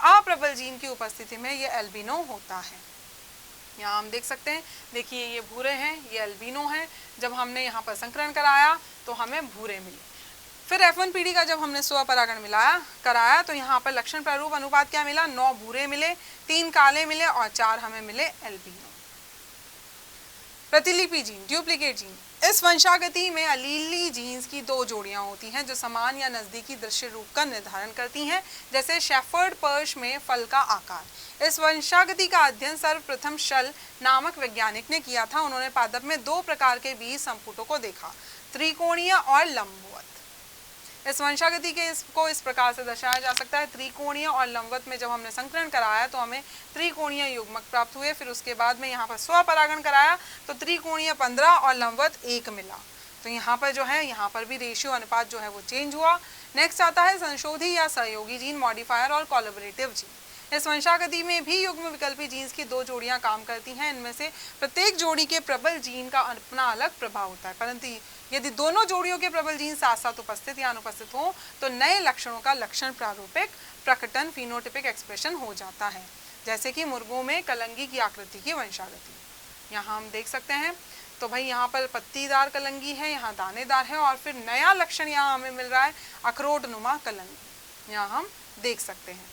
अप्रबल जीन की उपस्थिति में ये एल्बिनो होता है। यहाँ हम देख सकते हैं, देखिए ये भूरे हैं, ये एल्बिनो हैं। जब हमने यहाँ पर संकरण कराया तो हमें भूरे मिले। फिर F1 पीढ़ी का जब हमने स्वपरागण कराया तो यहाँ पर लक्षण प्रारूप अनुपात क्या मिला, 9 भूरे मिले, 3 काले मिले और 4 हमें मिले एल्बिनो। प्रतिलिपि जीन, ड्यूप्लीकेट जीन, इस वंशागति में अलीली जीन्स की दो जोड़ियां होती हैं जो समान या नजदीकी दृश्य रूप का निर्धारण करती हैं, जैसे शेफर्ड पर्च में फल का आकार। इस वंशागति का अध्ययन सर्वप्रथम शल नामक वैज्ञानिक ने किया था। उन्होंने पादप में दो प्रकार के बीज संपुटों को देखा, त्रिकोणीय और लंबवत। इस वंशागति के इसको इस प्रकार से दर्शाया जा सकता है, त्रिकोणीय और लंबवत में जब हमने संकरण कराया तो हमें त्रिकोणीय युग्मक प्राप्त हुए। फिर उसके बाद में यहाँ पर स्वपरागण कराया तो त्रिकोणीय 15 और लंबवत 1 मिला। तो यहाँ पर जो है, यहाँ पर भी रेशियो अनुपात जो है वो चेंज हुआ। नेक्स्ट आता है संशोधी या सहयोगी जीन, मॉडिफायर और कोलैबोरेटिव जीन। इस वंशागति में भी युग्म विकल्पी जीन्स की दो जोड़ियां काम करती हैं। इनमें से प्रत्येक जोड़ी के प्रबल जीन का अपना अलग प्रभाव होता है, परंतु यदि दोनों जोड़ियों के प्रबल जीन साथ साथ उपस्थित या अनुपस्थित हो तो नए लक्षणों का लक्षण प्रारूपिक प्रकटन, फिनोटिपिक एक्सप्रेशन हो जाता है। जैसे कि मुर्गों में कलंगी की आकृति की वंशागति यहाँ हम देख सकते हैं। तो भाई यहाँ पर पत्तीदार कलंगी है, यहाँ दानेदार है, और फिर नया लक्षण यहाँ हमें मिल रहा है अखरोट नुमा कलंगी, यहाँ हम देख सकते हैं।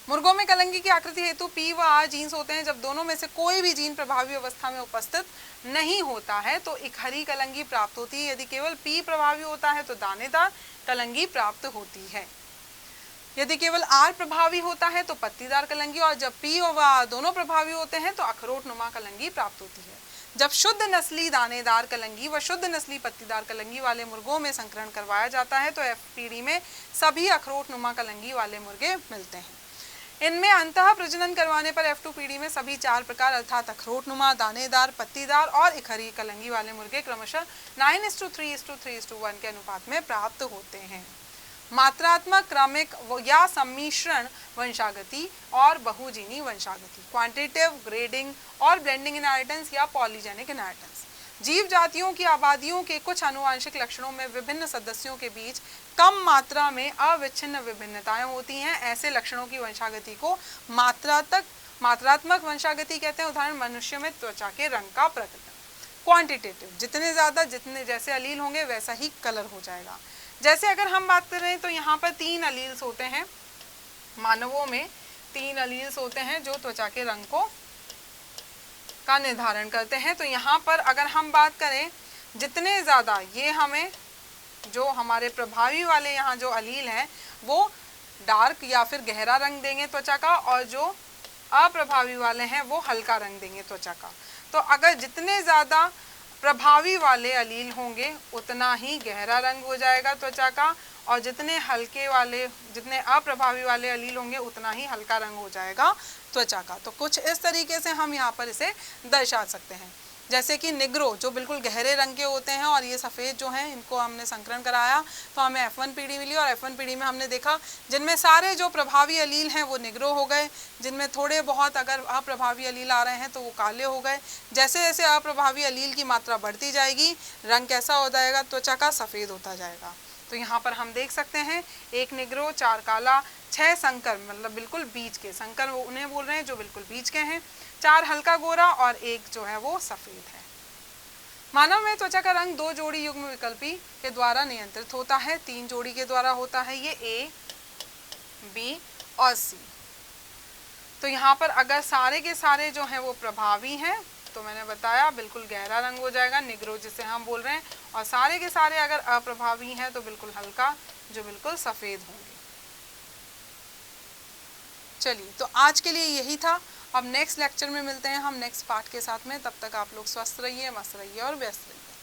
मुर्गों में कलंगी की आकृति हेतु P व R जीन्स होते हैं। जब दोनों में से कोई भी जीन प्रभावी अवस्था में उपस्थित नहीं होता है तो इकहरी कलंगी प्राप्त होती है। यदि केवल P प्रभावी होता है तो दानेदार कलंगी प्राप्त होती है। यदि केवल R प्रभावी होता है तो पत्तीदार कलंगी, और जब P और R दोनों प्रभावी होते हैं तो अखरोट नुमा कलंगी प्राप्त होती है। जब शुद्ध नस्ली दानेदार कलंगी व शुद्ध नस्ली पत्तीदार कलंगी वाले मुर्गों में संकरण करवाया जाता है तो F पीढ़ी में सभी अखरोट नुमा कलंगी वाले मुर्गे मिलते हैं। इनमें अंतः प्रजनन करवाने पर F2 पीढ़ी में सभी 4 प्रकार अर्थात अखरोटनुमा, दानेदार, पत्तीदार और इकहरी कलंगी वाले मुर्गे क्रमशः 9:3:3:1 के अनुपात में प्राप्त होते हैं। मात्रात्मक, क्रमिक या सम्मिश्रण वंशागति और बहुजीनी वंशागति, क्वांटिटेटिव ग्रेडिंग और ब्लेंडिंग इनहेरिटेंस या पॉलीजेनिक इनहेरिटेंस। जीव जातियों की आबादियों के कुछ आनुवंशिक लक्षणों में विभिन्न सदस्यों के बीच कम मात्रा में अविच्छिन्न विभिन्नताएं होती हैं। ऐसे लक्षणों की वंशागति को मात्रात्मक वंशागति कहते हैं। उदाहरण, मनुष्य में त्वचा के रंग का प्रकटन। क्वांटिटेटिव, जितने ज़्यादा जितने जैसे अलील होंगे वैसा ही कलर हो जाएगा। जैसे अगर हम बात करें तो यहाँ पर 3 अलील्स होते हैं, मानवों में 3 अलील्स होते हैं जो त्वचा के रंग का निर्धारण करते हैं। तो यहाँ पर अगर हम बात करें जितने ज़्यादा ये हमें जो हमारे प्रभावी वाले यहाँ जो अलील हैं वो डार्क या फिर गहरा रंग देंगे त्वचा का, और जो अप्रभावी वाले हैं वो हल्का रंग देंगे त्वचा का। तो अगर जितने ज़्यादा प्रभावी वाले अलील होंगे उतना ही गहरा रंग हो जाएगा त्वचा का, और जितने अप्रभावी वाले अलील होंगे उतना ही हल्का रंग हो जाएगा त्वचा का। तो कुछ इस तरीके से हम यहाँ पर इसे दर्शा सकते हैं। जैसे कि निग्रो जो बिल्कुल गहरे रंग के होते हैं, और ये सफ़ेद जो हैं इनको हमने संकरण कराया तो हमें F1 पीढ़ी मिली, और F1 पीढ़ी में हमने देखा जिनमें सारे जो प्रभावी अलील हैं वो निग्रो हो गए, जिनमें थोड़े बहुत अगर अप्रभावी अलील आ रहे हैं तो वो काले हो गए। जैसे जैसे अप्रभावी अलील की मात्रा बढ़ती जाएगी रंग कैसा हो जाएगा त्वचा का, सफ़ेद होता जाएगा। तो यहाँ पर हम देख सकते हैं 1 निग्रो, 4 काला, 6 संकर मतलब बिल्कुल बीज के, संकर वो उन्हें बोल रहे हैं जो बिल्कुल बीज के हैं, 4 हल्का गोरा और 1 जो है वो सफ़ेद है। मानव में त्वचा का रंग 2 जोड़ी युग्म विकल्पी के द्वारा नियंत्रित होता है, 3 जोड़ी के द्वारा होता है, ये A, B और C। तो यहाँ पर अगर सारे के सारे जो हैं वो प्रभावी हैं तो मैंने बताया बिल्कुल गहरा रंग हो जाएगा, निग्रो जिसे हम बोल रहे हैं, और सारे के सारे अगर अप्रभावी हैं तो बिल्कुल हल्का, जो बिल्कुल सफ़ेद होंगे। चलिए, तो आज के लिए यही था। अब नेक्स्ट लेक्चर में मिलते हैं हम नेक्स्ट पार्ट के साथ में। तब तक आप लोग स्वस्थ रहिए, मस्त रहिए और व्यस्त रहिए।